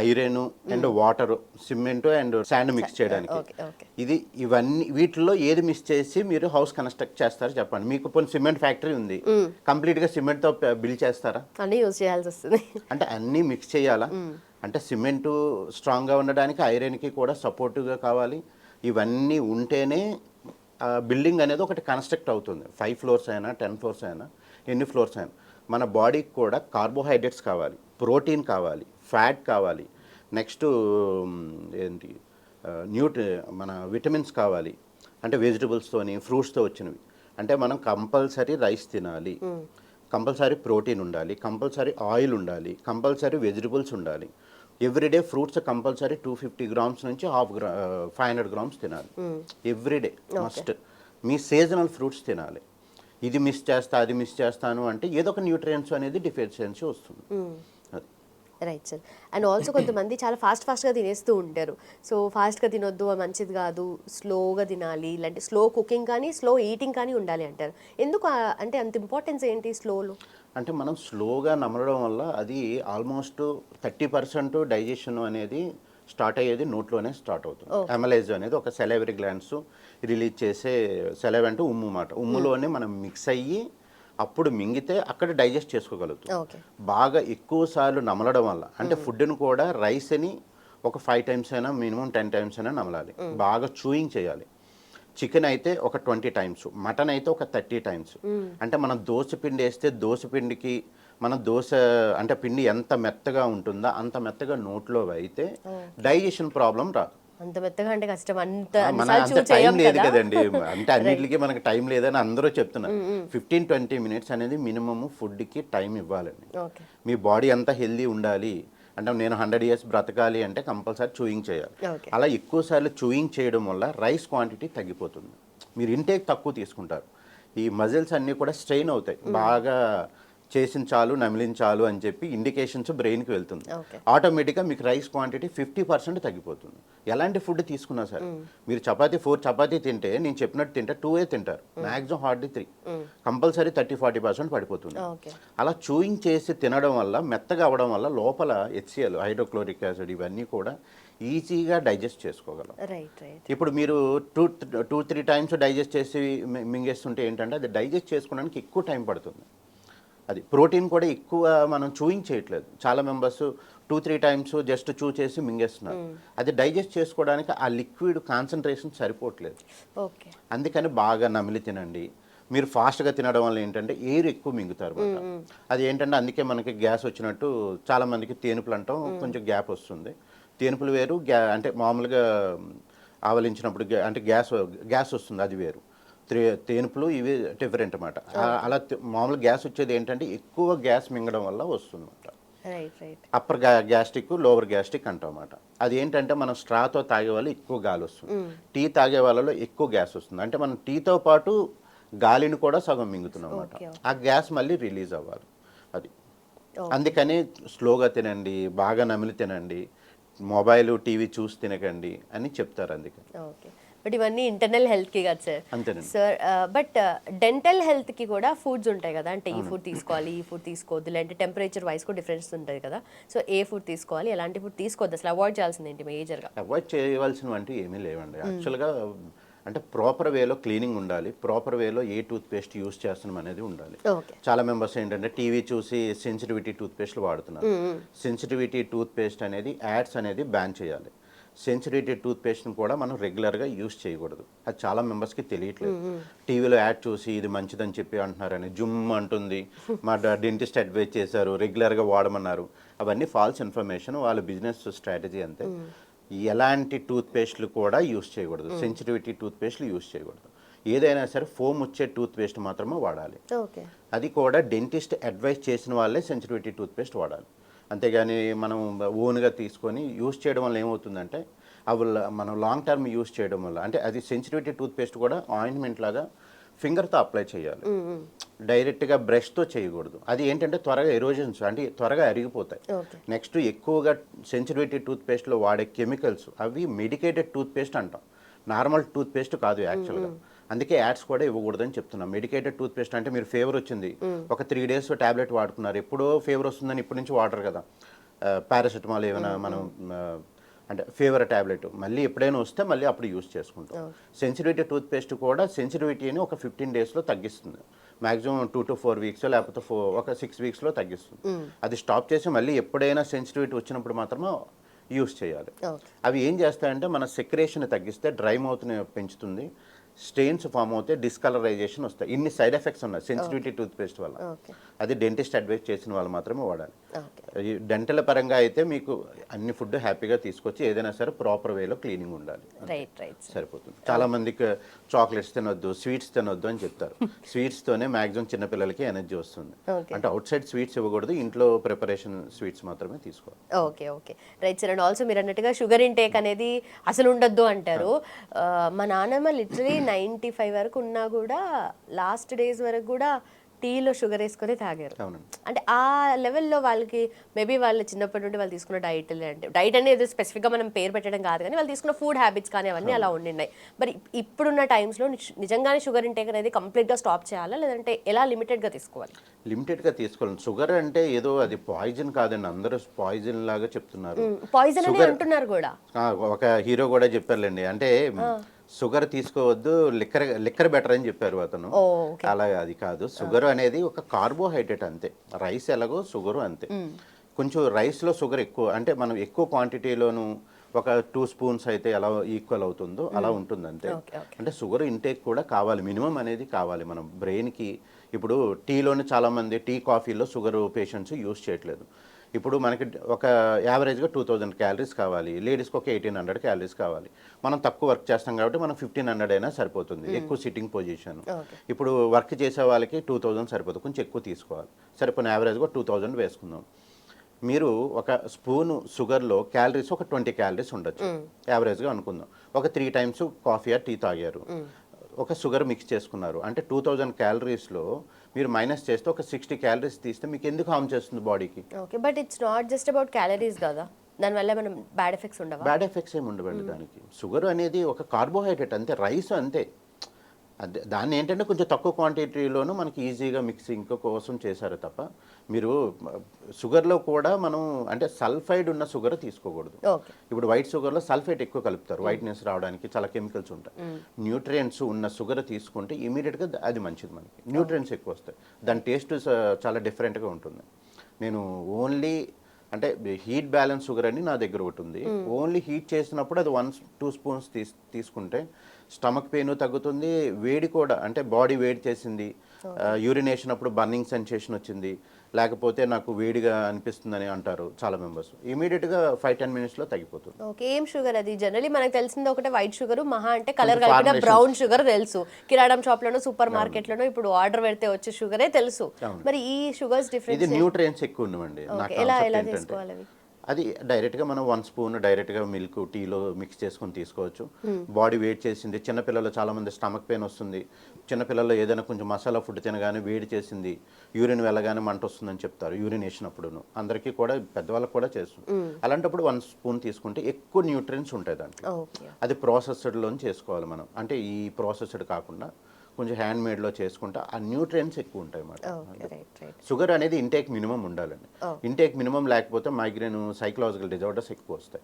iron and water, cement and sand mix చేయడానికి. ఓకే ఓకే ఇవన్నీ వీటిల్లో ఏది మిక్స్ చేసి మీరు హౌస్ కన్స్ట్రక్ట్ చేస్తారు చెప్పండి. మీకు కొన్ని సిమెంట్ ఫ్యాక్టరీ ఉంది, కంప్లీట్ గా సిమెంట్ తో బిల్డ్ చేస్తారా? అన్నీ యూజ్ చేయాల్సి వస్తుంది. అంటే అన్నీ మిక్స్ చేయాలా? అంటే సిమెంటు స్ట్రాంగ్ గా ఉండడానికి ఐరన్ కి కూడా సపోర్టివ్ గా కావాలి. ఇవన్నీ ఉంటేనే బిల్డింగ్ అనేది ఒకటి కన్స్ట్రక్ట్ అవుతుంది. 5 ఫ్లోర్స్ అయినా 10 ఫ్లోర్స్ అయినా ఎన్ని ఫ్లోర్స్ అయినా మన బాడీకి కూడా కార్బోహైడ్రేట్స్ కావాలి, ప్రోటీన్ కావాలి, ఫ్యాట్ కావాలి, నెక్స్ట్ ఏంటి మన విటమిన్స్ కావాలి. అంటే వెజిటబుల్స్తోని ఫ్రూట్స్తో వచ్చినవి. అంటే మనం కంపల్సరీ రైస్ తినాలి, కంపల్సరీ ప్రోటీన్ ఉండాలి, కంపల్సరీ ఆయిల్ ఉండాలి, కంపల్సరీ వెజిటబుల్స్ ఉండాలి. ఎవ్రీడే ఫ్రూట్స్ కంపల్సరీ 250 గ్రామ్స్ నుంచి 500 గ్రామ్స్ తినాలి ఎవ్రీడే మస్ట్. మీ సీజనల్ ఫ్రూట్స్ తినాలి. ఇది మిస్ చేస్తా అది మిస్ చేస్తాను అంటే ఏదో ఒక న్యూట్రియంట్స్ అనేది డిఫిషియన్సీ వస్తుంది. Right sir. అండ్ ఆల్సో కొంతమంది చాలా ఫాస్ట్గా తినేస్తూ ఉంటారు. సో ఫాస్ట్గా తినొద్దు, అది మంచిది కాదు, స్లోగా తినాలి, ఇలాంటి స్లో కుకింగ్ కానీ స్లో ఈటింగ్ కానీ ఉండాలి అంటారు. ఎందుకు అంటే అంత ఇంపార్టెన్స్ ఏంటి స్లోలో? అంటే మనం స్లోగా నమలడం వల్ల అది ఆల్మోస్ట్ 30% డైజెషన్ అనేది స్టార్ట్ అయ్యేది నోట్లోనే స్టార్ట్ అవుతుంది. ఎమలైజ్ అనేది ఒక సెలైవరీ గ్లాండ్స్ రిలీజ్ చేసే సెలైవ్ అంటే ఉమ్ము మాట. ఉమ్ములోనే మనం మిక్స్ అయ్యి అప్పుడు మింగితే అక్కడ డైజెస్ట్ చేసుకోగలుగుతాం. బాగా ఎక్కువ సార్లు నమలడం వల్ల అంటే ఫుడ్ని కూడా రైస్ని ఒక 5 టైమ్స్ అయినా మినిమం 10 టైమ్స్ అయినా నమలాలి. బాగా చూయింగ్ చేయాలి. చికెన్ అయితే ఒక 20 టైమ్స్, మటన్ అయితే ఒక 30 టైమ్స్. అంటే మనం దోశ పిండి వేస్తే దోశ పిండికి మన దోశ అంటే పిండి ఎంత మెత్తగా ఉంటుందో అంత మెత్తగా నోట్లో అయితే డైజెషన్ ప్రాబ్లం రాదు. అంత మెత్తగా అంటే కష్టం. అంత టైం లేదు కదండి. అంటే అన్నిటికీ మనకి టైం లేదని అందరూ చెప్తున్నారు. 15-20 మినిట్స్ అనేది మినిమమ్ ఫుడ్కి టైం ఇవ్వాలండి. మీ బాడీ అంతా హెల్దీ ఉండాలి అంటే నేను 100 ఇయర్స్ బ్రతకాలి అంటే కంపల్సరీ చూయింగ్ చేయాలి. అలా ఎక్కువసార్లు చూయింగ్ చేయడం వల్ల రైస్ క్వాంటిటీ తగ్గిపోతుంది. మీరు ఇంటేక్ తక్కువ తీసుకుంటారు. ఈ మజిల్స్ అన్నీ కూడా స్ట్రెయిన్ అవుతాయి. బాగా చేసిన చాలు నమిలించాలు అని చెప్పి ఇండికేషన్స్ బ్రెయిన్కి వెళ్తుంది. ఆటోమేటిక్గా మీకు రైస్ క్వాంటిటీ 50% తగ్గిపోతుంది. ఎలాంటి ఫుడ్ తీసుకున్నా సరే మీరు 4 చపాతీ తింటే నేను చెప్పినట్టు తింటే 2 తింటారు, మ్యాక్సిమం హార్డ్లీ 3, కంపల్సరీ 30-40% పడిపోతుంది. అలా చూయింగ్ చేసి తినడం వల్ల మెత్తగా అవ్వడం వల్ల లోపల HCl హైడ్రోక్లోరిక్ యాసిడ్ ఇవన్నీ కూడా ఈజీగా డైజెస్ట్ చేసుకోగలం. ఇప్పుడు మీరు 2-3 టైమ్స్ డైజెస్ట్ చేసి మింగేస్తుంటే ఏంటంటే అది డైజెస్ట్ చేసుకోవడానికి ఎక్కువ టైం పడుతుంది. అది ప్రోటీన్ కూడా ఎక్కువ మనం చూయింగ్ చేయట్లేదు. చాలా మెంబర్స్ 2-3 టైమ్స్ జస్ట్ చూ చేసి మింగేస్తున్నారు. అది డైజెస్ట్ చేసుకోవడానికి ఆ లిక్విడ్ కాన్సన్ట్రేషన్ సరిపోవట్లేదు. అందుకని బాగా నమిలి తినండి. మీరు ఫాస్ట్గా తినడం వల్ల ఏంటంటే ఎయిర్ ఎక్కువ మింగుతారు. అది ఏంటంటే అందుకే మనకి గ్యాస్ వచ్చినట్టు చాలా మందికి తేనుపులు అంటాం, కొంచెం గ్యాప్ వస్తుంది. తేనుపులు వేరు, అంటే మామూలుగా ఆవలించినప్పుడు అంటే గ్యాస్ వస్తుంది, అది వేరు. తేనుపులు ఇవి డిఫరెంట్ అన్నమాట. అలా మామూలు గ్యాస్ వచ్చేది ఏంటంటే ఎక్కువ గ్యాస్ మింగడం వల్ల వస్తుంది అన్నమాట. అప్పర్ గ్యాస్ట్రిక్ లోవర్ గ్యాస్ట్రిక్ అంటాం అన్నమాట. అది ఏంటంటే మనం స్ట్రాతో తాగే వాళ్ళు ఎక్కువ గాలి వస్తుంది, టీ తాగే వాళ్ళలో ఎక్కువ గ్యాస్ వస్తుంది. అంటే మనం టీతో పాటు గాలిని కూడా సగం మింగుతున్నాం అన్నమాట. ఆ గ్యాస్ మళ్ళీ రిలీజ్ అవ్వాలి. అది అందుకని స్లోగా తినండి, బాగా నమిలి తినండి, మొబైల్ టీవీ చూసి తినకండి అని చెప్తారు. అందుకని బట్ ఇవన్నీ ఇంటర్నల్ హెల్త్కి కదా సార్. అంతేనండి సార్. బట్ డెంటల్ హెల్త్కి కూడా ఫుడ్స్ ఉంటాయి కదా, అంటే ఈ ఫుడ్ తీసుకోవాలి ఈ ఫుడ్ తీసుకోవద్దు, లేదంటే టెంపరేచర్ వైస్ కూడా డిఫరెన్స్ ఉంటుంది కదా. సో ఏ ఫుడ్ తీసుకోవాలి, ఎలాంటి ఫుడ్ తీసుకోవద్దు, అసలు అవాయిడ్ చేయాల్సింది ఏంటి మేజర్గా? అవాయిడ్ చేయవలసినవి ఏమీ లేవండి. యాక్చువల్గా అంటే ప్రాపర్ వేలో క్లీనింగ్ ఉండాలి, ప్రాపర్ వేలో ఏ టూత్ పేస్ట్ యూస్ చేస్తున్నాం అనేది ఉండాలి. చాలా మెంబర్స్ ఏంటంటే టీవీ చూసి సెన్సిటివిటీ టూత్ పేస్ట్లు వాడుతున్నారు. సెన్సిటివిటీ టూత్ పేస్ట్ అనేది యాడ్స్ అనేది బ్యాన్ చేయాలి. సెన్సిటివిటీ టూత్ పేస్ట్ని కూడా మనం రెగ్యులర్గా యూస్ చేయకూడదు. అది చాలా మెంబర్స్కి తెలియట్లేదు. టీవీలో యాడ్ చూసి ఇది మంచిదని చెప్పి అంటున్నారని జుమ్ అంటుంది, మా డెంటిస్ట్ అడ్వైజ్ చేశారు, రెగ్యులర్గా వాడమన్నారు. అవన్నీ ఫాల్స్ ఇన్ఫర్మేషన్, వాళ్ళ బిజినెస్ స్ట్రాటజీ అంతే. ఎలాంటి టూత్ పేస్ట్లు కూడా యూస్ చేయకూడదు, సెన్సిటివిటీ టూత్ పేస్ట్లు యూస్ చేయకూడదు. ఏదైనా సరే ఫోమ్ వచ్చే టూత్ పేస్ట్ మాత్రమే వాడాలి. అది కూడా డెంటిస్ట్ అడ్వైజ్ చేసిన వాళ్ళే సెన్సిటివిటీ టూత్ పేస్ట్ వాడాలి. అంతేగాని మనం ఓన్గా తీసుకొని యూస్ చేయడం వల్ల ఏమవుతుందంటే అవి మనం లాంగ్ టర్మ్ యూస్ చేయడం వల్ల అంటే అది సెన్సిటివిటీ టూత్ పేస్ట్ కూడా ఆయింట్మెంట్ లాగా ఫింగర్తో అప్లై చేయాలి, డైరెక్ట్గా బ్రష్తో చేయకూడదు. అది ఏంటంటే త్వరగా ఎరోజన్స్ అంటే త్వరగా అరిగిపోతాయి. నెక్స్ట్ ఎక్కువగా సెన్సిటివిటీ టూత్ పేస్ట్లో వాడే కెమికల్స్ అవి మెడికేటెడ్ టూత్ పేస్ట్ అంటాం, నార్మల్ టూత్ పేస్ట్ కాదు యాక్చువల్గా. అందుకే యాడ్స్ కూడా ఇవ్వకూడదని చెప్తున్నాం. మెడికేటెడ్ టూత్ పేస్ట్ అంటే మీరు ఫీవర్ వచ్చింది, ఒక 3 days టాబ్లెట్ వాడుకున్నారు, ఎప్పుడో ఫీవర్ వస్తుందని ఇప్పటి నుంచి వాడరు కదా. పారాసెటమాల్ ఏమైనా మనం అంటే ఫీవర్ ట్యాబ్లెట్ మళ్ళీ ఎప్పుడైనా వస్తే మళ్ళీ అప్పుడు యూస్ చేసుకుంటాం. సెన్సిటివిటీ టూత్పేస్ట్ కూడా సెన్సిటివిటీని ఒక 15 డేస్లో తగ్గిస్తుంది. మ్యాక్సిమం 2 to 4 వీక్స్ లేకపోతే ఒక 6 వీక్స్లో తగ్గిస్తుంది. అది స్టాప్ చేసి మళ్ళీ ఎప్పుడైనా సెన్సిటివిటీ వచ్చినప్పుడు మాత్రమే యూస్ చేయాలి. అవి ఏం చేస్తాయంటే మన సెక్రేషన్ తగ్గిస్తే డ్రై మౌత్ని పెంచుతుంది, స్టెయిన్స్ ఫామ్ అవుతే డిస్కలరైజేషన్ వస్తాయి. ఇన్ని సైడ్ ఎఫెక్ట్స్ ఉన్నాయి సెన్సిటివిటీ టూత్పేస్ట్ వల్ల. అది డెంటిస్ట్ అడ్వైస్ చేసిన వాళ్ళు మాత్రమే వాడాలి. డెంటల్ పరంగా అయితే మీకు అన్ని ఫుడ్ హ్యాపీగా తీసుకొచ్చి ఏదైనా సరే ప్రాపర్ వేలో క్లీనింగ్ ఉండాలి, సరిపోతుంది. చాలా మందికి చాక్లెట్స్ తినొద్దు, స్వీట్స్ తినొద్దు అని చెప్తారు. స్వీట్స్తోనే మ్యాక్సిమం చిన్నపిల్లలకి ఎనర్జీ వస్తుంది. అంటే అవుట్ సైడ్ స్వీట్స్ ఇవ్వకూడదు, ఇంట్లో ప్రిపరేషన్ స్వీట్స్ మాత్రమే తీసుకోవాలి. Okay okay right sir. And also మీరు అన్నట్టుగా షుగర్ ఇంటేక్ అనేది అసలు ఉండొద్దు అంటారు. మా నాన్నమ్మ లిటరలీ 95 వరకు ఉన్నా కూడా లాస్ట్ డేస్ వరకు కూడా టీలో షుగర్ వేసుకొని తాగారు. అంటే ఆ లెవెల్లో వాళ్ళకి మేబీ వాళ్ళు చిన్నప్పటి నుండి వాళ్ళు తీసుకున్న డైట్ అంటే డైట్ అనేది స్పెసిఫిక్గా మనం పేరు పెట్టడం కాదు, కానీ వాళ్ళు తీసుకున్న ఫుడ్ హ్యాబిట్స్ కానీ అవన్నీ అలా ఉండినాయి. మరి ఇప్పుడున్న టైమ్స్లో నిజంగానే షుగర్ ఇంటేక్ అనేది కంప్లీట్గా స్టాప్ చేయాలా, లేదంటే ఎలా లిమిటెడ్గా తీసుకోవాలి? లిమిటెడ్గా తీసుకోవాలి. షుగర్ అంటే ఏదో అది పాయిజన్ కాదండి, అందరూ పాయిజన్ లాగా చెప్తున్నారు. పాయిజన్ అని అంటున్నారు కూడా. ఒక హీరో కూడా చెప్పారులేండి, అంటే షుగర్ తీసుకోవద్దు, లిక్కర్ బెటర్ అని చెప్పారు అతను. అలా అది కాదు. షుగర్ అనేది ఒక కార్బోహైడ్రేట్ అంతే, రైస్ ఎలాగో షుగరు అంతే. కొంచెం రైస్లో షుగర్ ఎక్కువ, అంటే మనం ఎక్కువ క్వాంటిటీలోను ఒక 2 స్పూన్స్ అయితే ఎలా ఈక్వల్ అవుతుందో అలా ఉంటుంది అంతే. అంటే షుగర్ ఇంటేక్ కూడా కావాలి, మినిమం అనేది కావాలి మన బ్రెయిన్కి. ఇప్పుడు టీలోనే చాలామంది టీ కాఫీలో షుగర్ పేషెంట్స్ యూస్ చేయట్లేదు. ఇప్పుడు మనకి ఒక యావరేజ్గా 2000 క్యాలరీస్ కావాలి, లేడీస్కి ఒక 1800 క్యాలరీస్ కావాలి. మనం తక్కువ వర్క్ చేస్తాం కాబట్టి మనం 1500 అయినా సరిపోతుంది, ఎక్కువ సిట్టింగ్ పొజిషన్. ఇప్పుడు వర్క్ చేసే వాళ్ళకి 2000 సరిపోతుంది, కొంచెం ఎక్కువ తీసుకోవాలి. సరిపోయిన యావరేజ్గా 2000 వేసుకుందాం. మీరు ఒక స్పూను షుగర్లో క్యాలరీస్ ఒక 20 క్యాలరీస్ ఉండొచ్చు యావరేజ్గా అనుకుందాం. ఒక 3 times కాఫీ ఆర్ టీ తాగారు, ఒక షుగర్ మిక్స్ చేసుకున్నారు అంటే 2000 క్యాలరీస్లో మీరు మైనస్ చేస్తే ఒక 60 క్యాలరీస్ తీస్తే మీకు ఎందుకు హార్మ్ చేస్తుంది బాడీకి? Okay, but it's not just about calories కదా, దానివల్ల మనం బ్యాడ్ ఎఫెక్ట్స్ ఉండవా? బ్యాడ్ ఎఫెక్ట్స్ ఏమి ఉండవండి దానికి. షుగర్ అనేది ఒక కార్బోహైడ్రేట్ అంతే, రైస్ అంతే. అదే దాన్ని ఏంటంటే కొంచెం తక్కువ క్వాంటిటీలోనూ మనకి ఈజీగా మిక్సింగ్ కోసం చేశారు తప్ప, మీరు షుగర్లో కూడా మనం అంటే సల్ఫైడ్ ఉన్న షుగర్ తీసుకోకూడదు. ఇప్పుడు వైట్ షుగర్లో సల్ఫేట్ ఎక్కువ కలుపుతారు, వైట్నెస్ రావడానికి చాలా కెమికల్స్ ఉంటాయి. న్యూట్రియంట్స్ ఉన్న షుగర్ తీసుకుంటే ఇమీడియట్గా అది మంచిది, మనకి న్యూట్రియంట్స్ ఎక్కువ వస్తాయి, దాని టేస్ట్ చాలా డిఫరెంట్గా ఉంటుంది. నేను ఓన్లీ అంటే హీట్ బ్యాలెన్స్ షుగర్ అని నా దగ్గర ఒకటి ఉంది. ఓన్లీ హీట్ చేసినప్పుడు అది 1-2 స్పూన్స్ తీసుకుంటే స్టమక్ పెయిన్ తగ్గుతుంది, వేడి కూడా అంటే బాడీ వేడి చేసింది, యూరినేషన్ అప్పుడు బర్నింగ్ సెన్సేషన్ వచ్చింది, లేకపోతే నాకు వేడిగా అనిపిస్తుందని అంటారు చాలా మెంబర్స్, ఇమీడియట్గా 5-10 minutesలో తగ్గిపోతుంది. ఓకే, ఏం షుగర్ అది? జనరల్లీ మనకు తెలిసింది ఒకటే వైట్ షుగర్, మహా అంటే కలర్ కలిపిన బ్రౌన్ షుగర్ తెలుసు, కిరాణం షాప్లోనో సూపర్ మార్కెట్లోనో ఇప్పుడు ఆర్డర్ పెడితే వచ్చే షుగరే తెలుసు. మరి ఈ షుగర్స్ డిఫరెన్స్? ఇది న్యూట్రియంట్స్ ఎక్కువ ఉండవండి. ఎలా తీసుకోవాలి? అది డైరెక్ట్గా మనం 1 స్పూన్ డైరెక్ట్గా మిల్క్ టీలో మిక్స్ చేసుకొని తీసుకోవచ్చు. బాడీ వేడి చేసింది, చిన్నపిల్లలు చాలామంది స్టమక్ పెయిన్ వస్తుంది, చిన్నపిల్లల్లో ఏదైనా కొంచెం మసాలా ఫుడ్ తినగానే వేడి చేసింది, యూరిన్ వెళ్ళగానే మంట వస్తుందని చెప్తారు, యూరినేషన్ అప్పుడును అందరికీ కూడా పెద్దవాళ్ళకి కూడా చేస్తుంది. అలాంటప్పుడు 1 స్పూన్ తీసుకుంటే ఎక్కువ న్యూట్రియన్స్ ఉంటాయి దాంట్లో. అది ప్రాసెస్డ్లో చేసుకోవాలి మనం, అంటే ఈ ప్రాసెస్డ్ కాకుండా కొంచెం హ్యాండ్ మేడ్లో చేసుకుంటే ఆ న్యూట్రియన్స్ ఎక్కువ ఉంటాయి అన్నమాట. షుగర్ అనేది ఇంటేక్ మినిమం ఉండాలండి, ఇంటేక్ మినిమం లేకపోతే మైగ్రేన్, సైకలాజికల్ డిజార్డర్స్ ఎక్కువ వస్తాయి.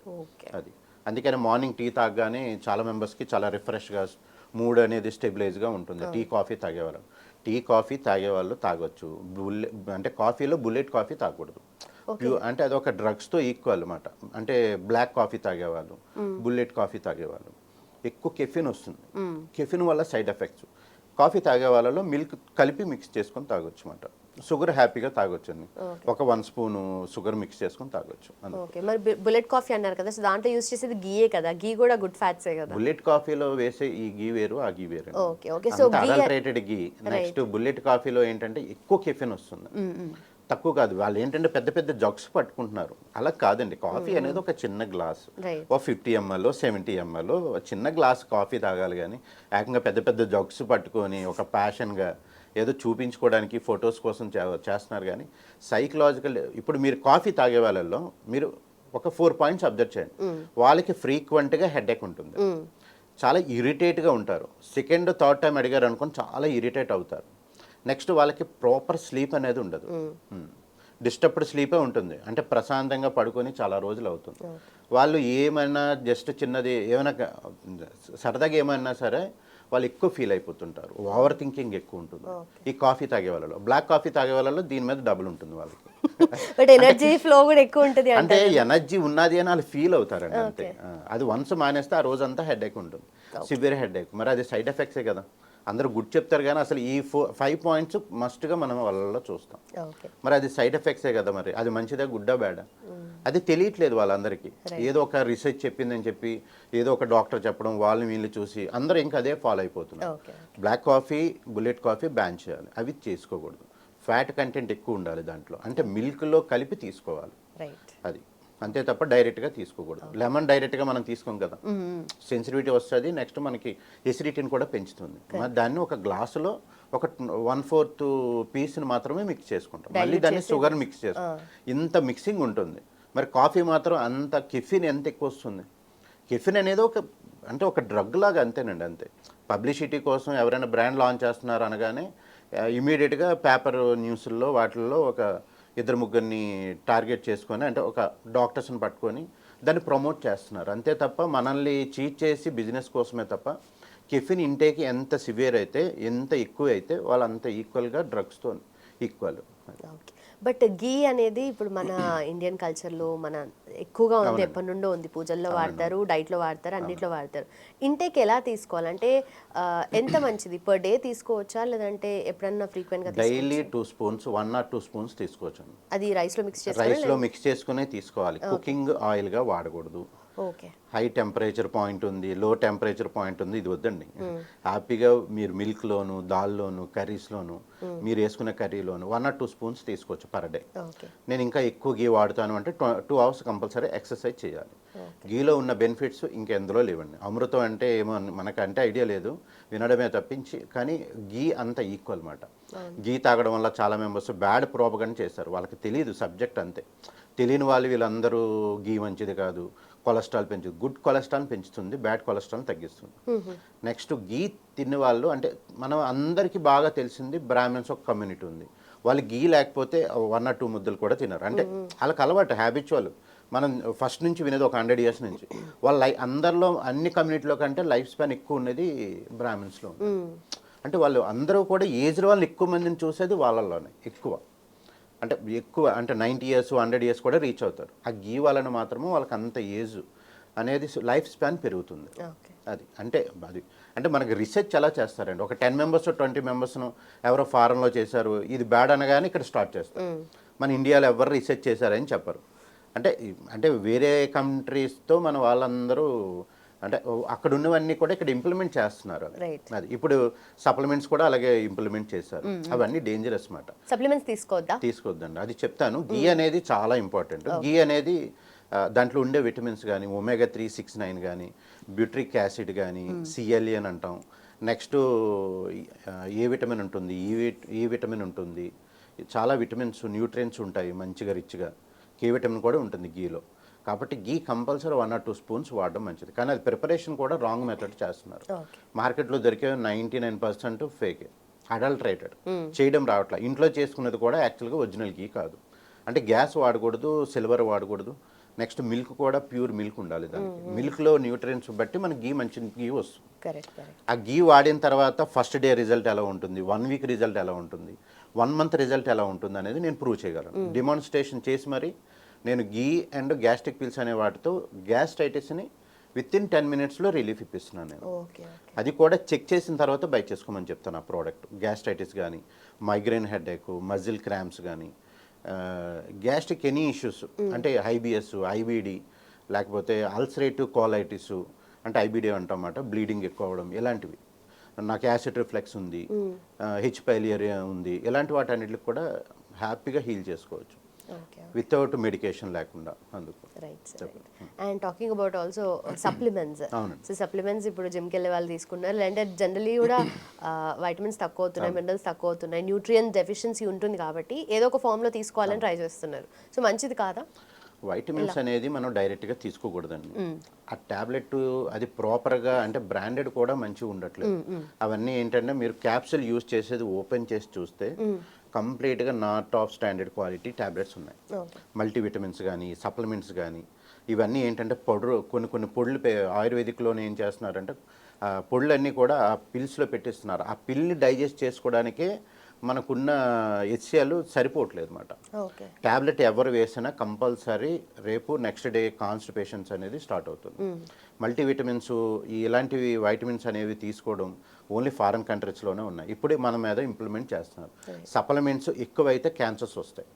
అది అందుకని మార్నింగ్ టీ తాగగానే చాలా మెంబర్స్కి చాలా రిఫ్రెష్గా మూడ్ అనేది స్టెబిలైజ్గా ఉంటుంది. టీ కాఫీ తాగేవాళ్ళు తాగొచ్చు, అంటే కాఫీలో బుల్లెట్ కాఫీ తాగకూడదు. అంటే అది ఒక డ్రగ్స్తో ఈక్వల్ అన్నమాట. అంటే బ్లాక్ కాఫీ తాగేవాళ్ళు, బుల్లెట్ కాఫీ తాగేవాళ్ళు ఎక్కువ కెఫిన్ వస్తుంది, కెఫిన్ వల్ల సైడ్ ఎఫెక్ట్స్. కాఫీ తాగే వాళ్ళలో మిల్క్ కలిపి మిక్స్ చేసుకొని తాగొచ్చు అన్నమాట. షుగర్ హ్యాపీగా తాగొచ్చు అండి, ఒక 1 స్పూన్ షుగర్ మిక్స్ చేసుకొని తాగొచ్చు. ఓకే, మరి బుల్లెట్ కాఫీ అన్నారు కదా, సో దాంట్లో యూస్ చేసేది గీయే కదా, గీ కూడా గుడ్ ఫ్యాట్సే కదా. బుల్లెట్ కాఫీలో వేసే ఈ గీ వేరు, ఆ గీ వేరు. ఓకే ఓకే, సో అడల్టరేటెడ్ గీ. నెక్స్ట్ బుల్లెట్ కాఫీలో ఏంటంటే ఎక్కువ కెఫిన్ వస్తుంది, తక్కువ కాదు. వాళ్ళు ఏంటంటే పెద్ద పెద్ద జగ్స్ పట్టుకుంటున్నారు, అలా కాదండి. కాఫీ అనేది ఒక చిన్న గ్లాస్, ఓ 50 ml 70 ml చిన్న గ్లాస్ కాఫీ తాగాలి, కానీ ఏకంగా పెద్ద పెద్ద జగ్స్ పట్టుకొని ఒక ప్యాషన్గా ఏదో చూపించుకోవడానికి ఫొటోస్ కోసం చేస్తున్నారు. కానీ సైకలాజికల్, ఇప్పుడు మీరు కాఫీ తాగే వాళ్ళల్లో మీరు ఒక 4 points అబ్జర్వ్ చేయండి. వాళ్ళకి ఫ్రీక్వెంట్గా హెడేక్ ఉంటుంది, చాలా ఇరిటేట్గా ఉంటారు, 2nd, 3rd time అడిగారు అనుకోని చాలా ఇరిటేట్ అవుతారు. నెక్స్ట్ వాళ్ళకి ప్రాపర్ స్లీప్ అనేది ఉండదు. డిస్టర్బ్డ్ స్లీపే ఉంటుంది, అంటే ప్రశాంతంగా పడుకొని చాలా రోజులు అవుతుంది. వాళ్ళు ఏమైనా జస్ట్ చిన్నది ఏమైనా సరదాగా ఏమైనా సరే వాళ్ళు ఎక్కువ ఫీల్ అయిపోతుంటారు, ఓవర్ థింకింగ్ ఎక్కువ ఉంటుంది. ఈ కాఫీ తాగే వాళ్ళలో, బ్లాక్ కాఫీ తాగే వాళ్ళలో దీని మీద డబుల్ ఉంటుంది వాళ్ళకి. బట్ ఎనర్జీ ఫ్లో కూడా ఎక్కువ ఉంటుంది అంటే ఎనర్జీ ఉన్నది అని వాళ్ళు ఫీల్ అవుతారండి అంతే. అది వన్స్ మానేస్తే ఆ రోజంతా హెడేక్ ఉంటుంది, సివియర్ హెడేక్. మరి అది సైడ్ ఎఫెక్ట్సే కదా. అందరూ గుడ్ చెప్తారు కానీ అసలు ఈ 5 పాయింట్స్ మస్ట్గా మనం వాళ్ళలో చూస్తాం. మరి అది సైడ్ ఎఫెక్ట్సే కదా, మరి అది మంచిదా గుడ్డా బ్యాడా అది తెలియట్లేదు వాళ్ళందరికీ. ఏదో ఒక రీసెర్చ్ చెప్పిందని చెప్పి ఏదో ఒక డాక్టర్ చెప్పడం వాళ్ళని వీళ్ళు చూసి అందరూ ఇంకా అదే ఫాలో అయిపోతున్నారు. Black coffee, bullet coffee ban చేయాలి, అవి చేసుకోకూడదు. ఫ్యాట్ కంటెంట్ ఎక్కువ ఉండాలి దాంట్లో, అంటే మిల్క్లో కలిపి తీసుకోవాలి అది, అంతే తప్ప డైరెక్ట్గా తీసుకోకూడదు. లెమన్ డైరెక్ట్గా మనం తీసుకోం కదా, సెన్సిటివిటీ వస్తుంది, నెక్స్ట్ మనకి ఎసిడిటీని కూడా పెంచుతుంది. మరి దాన్ని ఒక గ్లాసులో ఒక 1/4 పీస్ని మాత్రమే మిక్స్ చేసుకుంటాం, మళ్ళీ దాన్ని షుగర్ మిక్స్ చేసుకుంటాం. ఇంత మిక్సింగ్ ఉంటుంది. మరి కాఫీ మాత్రం అంత కెఫిన్ ఎంత ఎక్కువ వస్తుంది. కెఫిన్ అనేది ఒక డ్రగ్ లాగా అంతేనండి, అంతే. పబ్లిసిటీ కోసం ఎవరైనా బ్రాండ్ లాంచ్ చేస్తున్నారు అనగానే ఇమీడియట్గా పేపర్ న్యూస్ల్లో వాటిల్లో ఒక 2-3 టార్గెట్ చేసుకొని, అంటే ఒక డాక్టర్స్ని పట్టుకొని దాన్ని ప్రమోట్ చేస్తున్నారు అంతే తప్ప మనల్ని చీట్ చేసి బిజినెస్ కోసమే తప్ప కెఫిన్ ఇంటేక్ ఎంత సివియర్ అయితే, ఎంత ఎక్కువ అయితే వాళ్ళంత ఈక్వల్గా డ్రగ్స్తో ఈక్వల్. బట్ గీ అనేది ఇప్పుడు మన ఇండియన్ కల్చర్లో మన ఎక్కువగా ఉంది, ఎప్పటి నుండో ఉంది. పూజల్లో వాడతారు, డైట్లో వాడతారు, అన్నిట్లో వాడతారు. ఇంటేక్ ఎలా తీసుకోవాలంటే ఎంత మంచిది? పర్ డే తీసుకోవచ్చా, లేదంటే ఎప్పుడన్నా ఫ్రీక్వెంట్గా? డైలీ 2 స్పూన్స్, 1 or 2 స్పూన్స్ తీసుకోవచ్చు. అది రైస్లో మిక్స్ చేసుకునే తీసుకోవాలి. కుకింగ్ ఆయిల్గా వాడకూడదు. ఓకే. హై టెంపరేచర్ పాయింట్ ఉంది, లో టెంపరేచర్ పాయింట్ ఉంది, ఇది వద్దండి. హ్యాపీగా మీరు మిల్క్లోను, దాల్లోను, కర్రీస్లోను, మీరు వేసుకునే కర్రీలోను 1 or 2 స్పూన్స్ తీసుకోవచ్చు పర్ డే. నేను ఇంకా ఎక్కువ గీ వాడుతాను అంటే 2 hours కంపల్సరీ ఎక్సర్సైజ్ చేయాలి. గీలో ఉన్న బెనిఫిట్స్ ఇంకెందులో లేవండి. అమృతం అంటే ఏమో మనకంటే ఐడియా లేదు, వినడమే తప్పించి. కానీ గీ అంత ఈక్వల్ మాట. గీ తాగడం వల్ల చాలా మెంబర్స్ బ్యాడ్ ప్రోపగండా చేస్తారు, వాళ్ళకి తెలియదు సబ్జెక్ట్ అంతే. తెలియని వాళ్ళు వీళ్ళందరూ గీ మంచిది కాదు, కొలెస్ట్రాల్ పెంచుతుంది. గుడ్ కొలెస్ట్రాల్ పెంచుతుంది, బ్యాడ్ కొలెస్ట్రాల్ తగ్గిస్తుంది. నెక్స్ట్ గీ తినే వాళ్ళు, అంటే మనం అందరికీ బాగా తెలిసింది బ్రాహ్మణ్స్ ఒక కమ్యూనిటీ ఉంది, వాళ్ళు గీ లేకపోతే 1 or 2 ముద్దలు కూడా తినరు. అంటే వాళ్ళకి అలవాటు, హ్యాబిచువల్. మనం ఫస్ట్ నుంచి వినేది ఒక 100 years నుంచి. వాళ్ళ అందరిలో అన్ని కమ్యూనిటీలో కంటే లైఫ్ స్పాన్ ఎక్కువ ఉన్నది బ్రాహ్మణ్స్లో. అంటే వాళ్ళు అందరూ కూడా ఏజ్డ్ వాళ్ళని ఎక్కువ మందిని చూసేది వాళ్ళలోనే ఎక్కువ. అంటే 90 years 100 years కూడా రీచ్ అవుతారు. ఆ గీ వలన మాత్రమే వాళ్ళకి అంత ఏజ్ అనేది లైఫ్ స్పాన్ పెరుగుతుంది. అది అంటే మనకి రీసెర్చ్ ఎలా చేస్తారండి, ఒక 10 members 20 members ఎవరో ఫారెన్లో చేశారు, ఇది బ్యాడ్ అనగానే ఇక్కడ స్టార్ట్ చేస్తారు. మన ఇండియాలో ఎవరు రీసెర్చ్ చేశారని చెప్పరు. అంటే వేరే కంట్రీస్తో మన వాళ్ళందరూ అంటే అక్కడ ఉన్నవన్నీ కూడా ఇక్కడ ఇంప్లిమెంట్ చేస్తున్నారు. అది ఇప్పుడు సప్లిమెంట్స్ కూడా అలాగే ఇంప్లిమెంట్ చేశారు. అవన్నీ డేంజరస్ మాట. సప్లిమెంట్స్ తీసుకోవద్దండి, అది చెప్తాను. గీ అనేది చాలా ఇంపార్టెంట్. గీ అనేది దాంట్లో ఉండే విటమిన్స్ కానీ omega-3, 6, 9 కానీ, బ్యూట్రిక్ యాసిడ్ కానీ, CLE అని అంటాం. నెక్స్ట్ ఏ విటమిన్ ఉంటుంది, ఈ విటమిన్ ఉంటుంది, చాలా విటమిన్స్, న్యూట్రియంట్స్ ఉంటాయి మంచిగా రిచ్గా. కే విటమిన్ కూడా ఉంటుంది గీలో. కాబట్టి గీ కంపల్సరీ 1 or 2 స్పూన్స్ వాడడం మంచిది. కానీ అది ప్రిపరేషన్ కూడా రాంగ్ మెథడ్ చేస్తున్నారు. మార్కెట్లో దొరికే 99% ఫేక్, అడల్టరేటెడ్, చేయడం రావట్లే. ఇంట్లో చేసుకున్నది కూడా యాక్చువల్గా ఒరిజినల్ గీ కాదు. అంటే గ్యాస్ వాడకూడదు, సిల్వర్ వాడకూడదు. నెక్స్ట్ మిల్క్ కూడా ప్యూర్ మిల్క్ ఉండాలి. దానికి మిల్క్లో న్యూట్రియంట్స్ బట్టి మనకి గీ మంచి గీ వస్తుంది. ఆ గీ వాడిన తర్వాత ఫస్ట్ డే రిజల్ట్ ఎలా ఉంటుంది, 1 week రిజల్ట్ ఎలా ఉంటుంది, 1 month రిజల్ట్ ఎలా ఉంటుంది అనేది నేను ప్రూవ్ చేయగలను. డెమాన్స్ట్రేషన్ చేసి మరి నేను గీ అండ్ గ్యాస్ట్రిక్ పిల్స్ అనే వాటితో గ్యాస్ట్రైటిస్ని విత్-in 10 minutes రిలీఫ్ ఇప్పిస్తున్నాను నేను. అది కూడా చెక్ చేసిన తర్వాత బై చేసుకోమని చెప్తాను ఆ ప్రోడక్ట్. గ్యాస్ట్రైటిస్ కానీ, మైగ్రేన్ హెడేక్, మజిల్ క్రాంప్స్ కానీ, గ్యాస్ట్రిక్ ఎనీ ఇష్యూస్, అంటే IBS, IBD, లేకపోతే అల్సరేటివ్ కోలైటిస్, అంటే IBD అంటామన్నమాట, బ్లీడింగ్ ఎక్కువ అవ్వడం, ఇలాంటివి. నాకు యాసిడ్ రిఫ్లెక్స్ ఉంది, H. pylori ఉంది, ఇలాంటి వాటన్నిటికి కూడా హ్యాపీగా హీల్ చేసుకోవచ్చు వితౌట్ మెడికేషన్ లేకుండా. అందుకు and talking about also supplements. So supplements ఇప్పుడు జిమ్కి వెళ్ళే వాళ్ళు తీసుకున్నారు, లేదంటే జనరలీ కూడా వైటమిన్స్ తక్కువ అవుతున్నాయి, మినరల్స్ తక్కువ అవుతున్నాయి, న్యూట్రియన్ డెఫిషియన్సీ ఉంటుంది కాబట్టి ఏదో ఒక ఫామ్లో తీసుకోవాలని ట్రై చేస్తున్నారు. సో మంచిది కాదా? వైటమిన్స్ అనేది మనం డైరెక్ట్గా తీసుకోకూడదండి. ఆ ట్యాబ్లెట్ అది ప్రాపర్గా, అంటే బ్రాండెడ్ కూడా మంచిగా ఉండట్లేదు. అవన్నీ ఏంటంటే మీరు క్యాప్సూల్ యూజ్ చేసేది ఓపెన్ చేసి చూస్తే కంప్లీట్గా not of standard quality tablets ఉన్నాయి. మల్టీవిటమిన్స్ కానీ సప్లిమెంట్స్ కానీ ఇవన్నీ ఏంటంటే కొన్ని పొడులు ఆయుర్వేదిక్లోనే ఏం చేస్తున్నారంటే పొడులన్నీ కూడా ఆ పిల్స్లో పెట్టిస్తున్నారు. ఆ పిల్ని డైజెస్ట్ చేసుకోవడానికే మనకున్న హెచ్సిఎల్ సరిపోవట్లేదు అనమాట. ట్యాబ్లెట్ ఎవరు వేసినా కంపల్సరీ రేపు నెక్స్ట్ డే కాన్స్టిపేషన్స్ అనేది స్టార్ట్ అవుతుంది. మల్టీవిటమిన్స్ ఇలాంటివి వైటమిన్స్ అనేవి తీసుకోవడం ఓన్లీ ఫారెన్ కంట్రీస్లోనే ఉన్నాయి. ఇప్పుడే మన మీద ఇంప్లిమెంట్ చేస్తున్నారు. సప్లిమెంట్స్ ఎక్కువైతే క్యాన్సర్స్ వస్తాయి.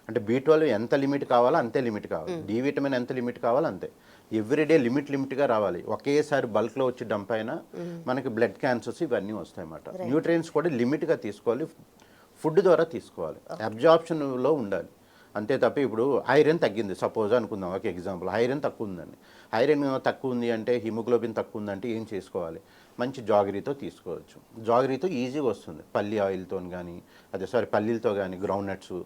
అంటే B12 ఎంత లిమిట్ కావాలో అంతే లిమిట్ కావాలి, డి విటమిన్ ఎంత లిమిట్ కావాలో అంతే, ఎవ్రీడే లిమిట్గా రావాలి. ఒకేసారి బల్క్లో వచ్చి డంప్ అయినా మనకి బ్లడ్ క్యాన్సర్స్ ఇవన్నీ వస్తాయి అన్నమాట. న్యూట్రియన్స్ కూడా లిమిట్గా తీసుకోవాలి, ఫుడ్ ద్వారా తీసుకోవాలి, అబ్జార్ప్షన్లో ఉండాలి. అంతే తప్ప ఇప్పుడు ఐరన్ తగ్గింది సపోజ్ అనుకుందాం, ఒక ఎగ్జాంపుల్, ఐరన్ తక్కువ ఉందండి. ఐరన్ తక్కువ ఉంది అంటే హిమోగ్లోబిన్ తక్కువ ఉందంటే ఏం చేసుకోవాలి? మంచి జాగరీతో తీసుకోవచ్చు. జాగరీతో ఈజీగా వస్తుంది, పల్లి ఆయిల్తో కానీ పల్లీలతో కానీ, గ్రౌండ్ నట్స్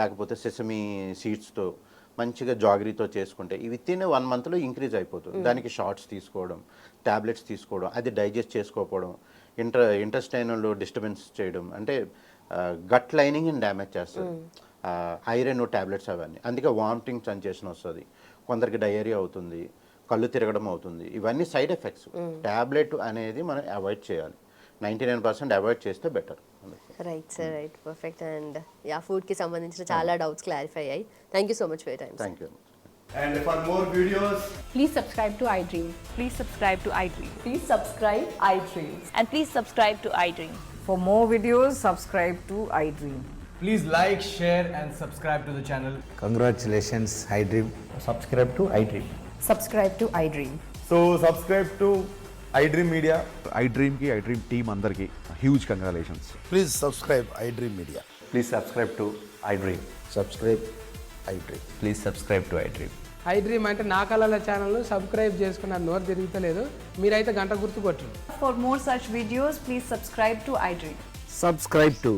లేకపోతే సెసమీ సీడ్స్తో మంచిగా జాగరీతో చేసుకుంటే విత్ ఇన్ 1 monthలో ఇంక్రీజ్ అయిపోతుంది. దానికి షార్ట్స్ తీసుకోవడం, ట్యాబ్లెట్స్ తీసుకోవడం, అది డైజెస్ట్ చేసుకోకపోవడం, ఇంటెస్టైనల్ డిస్టర్బెన్స్ చేయడం, అంటే గట్ లైనింగ్ని డ్యామేజ్ చేస్తుంది ఐరన్ ట్యాబ్లెట్స్ అవన్నీ. అందుకే వామిటింగ్ సెన్సేషన్ వస్తుంది, కొందరికి డయేరియా అవుతుంది, కళ్ళు తిరగడం అవుతుంది. ఇవన్నీ సైడ్ ఎఫెక్ట్స్. ట్యాబ్లెట్ అనేది మనం అవాయిడ్ చేయాలి, 99% అవాయిడ్ చేస్తే better. Right sir, right, perfect. And ఫుడ్కి సంబంధించిన చాలా డౌట్స్ క్లారిఫై అయ్యాయి. Thank you so much for your time. Thank you. And for more videos, Please subscribe to iDream. Please subscribe to iDream. Please subscribe iDream. And please subscribe to iDream. For more videos, subscribe to iDream. please like, share, and subscribe to the channel. Congratulations, iDream. Subscribe to iDream. Subscribe to iDream. So subscribe to iDream Media. iDream ki iDream team అందరికి huge congratulations. Please subscribe iDream Media. Please subscribe to iDream. Subscribe iDream. Please subscribe to iDream. iDream అంటే నా కళల channel subscribe చేసుకున్న నోరు తిరుగుతలేదు, మీరైతే గంట గుర్తు కొట్టండి. For more such videos, please subscribe to iDream. Subscribe to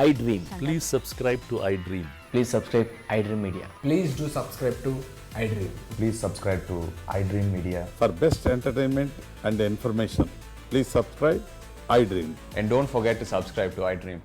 iDream. Please subscribe to iDream. Please subscribe iDream Media. Please do subscribe to iDream. Please subscribe to iDream Media. For best entertainment and information, please subscribe iDream. And don't forget to subscribe to iDream.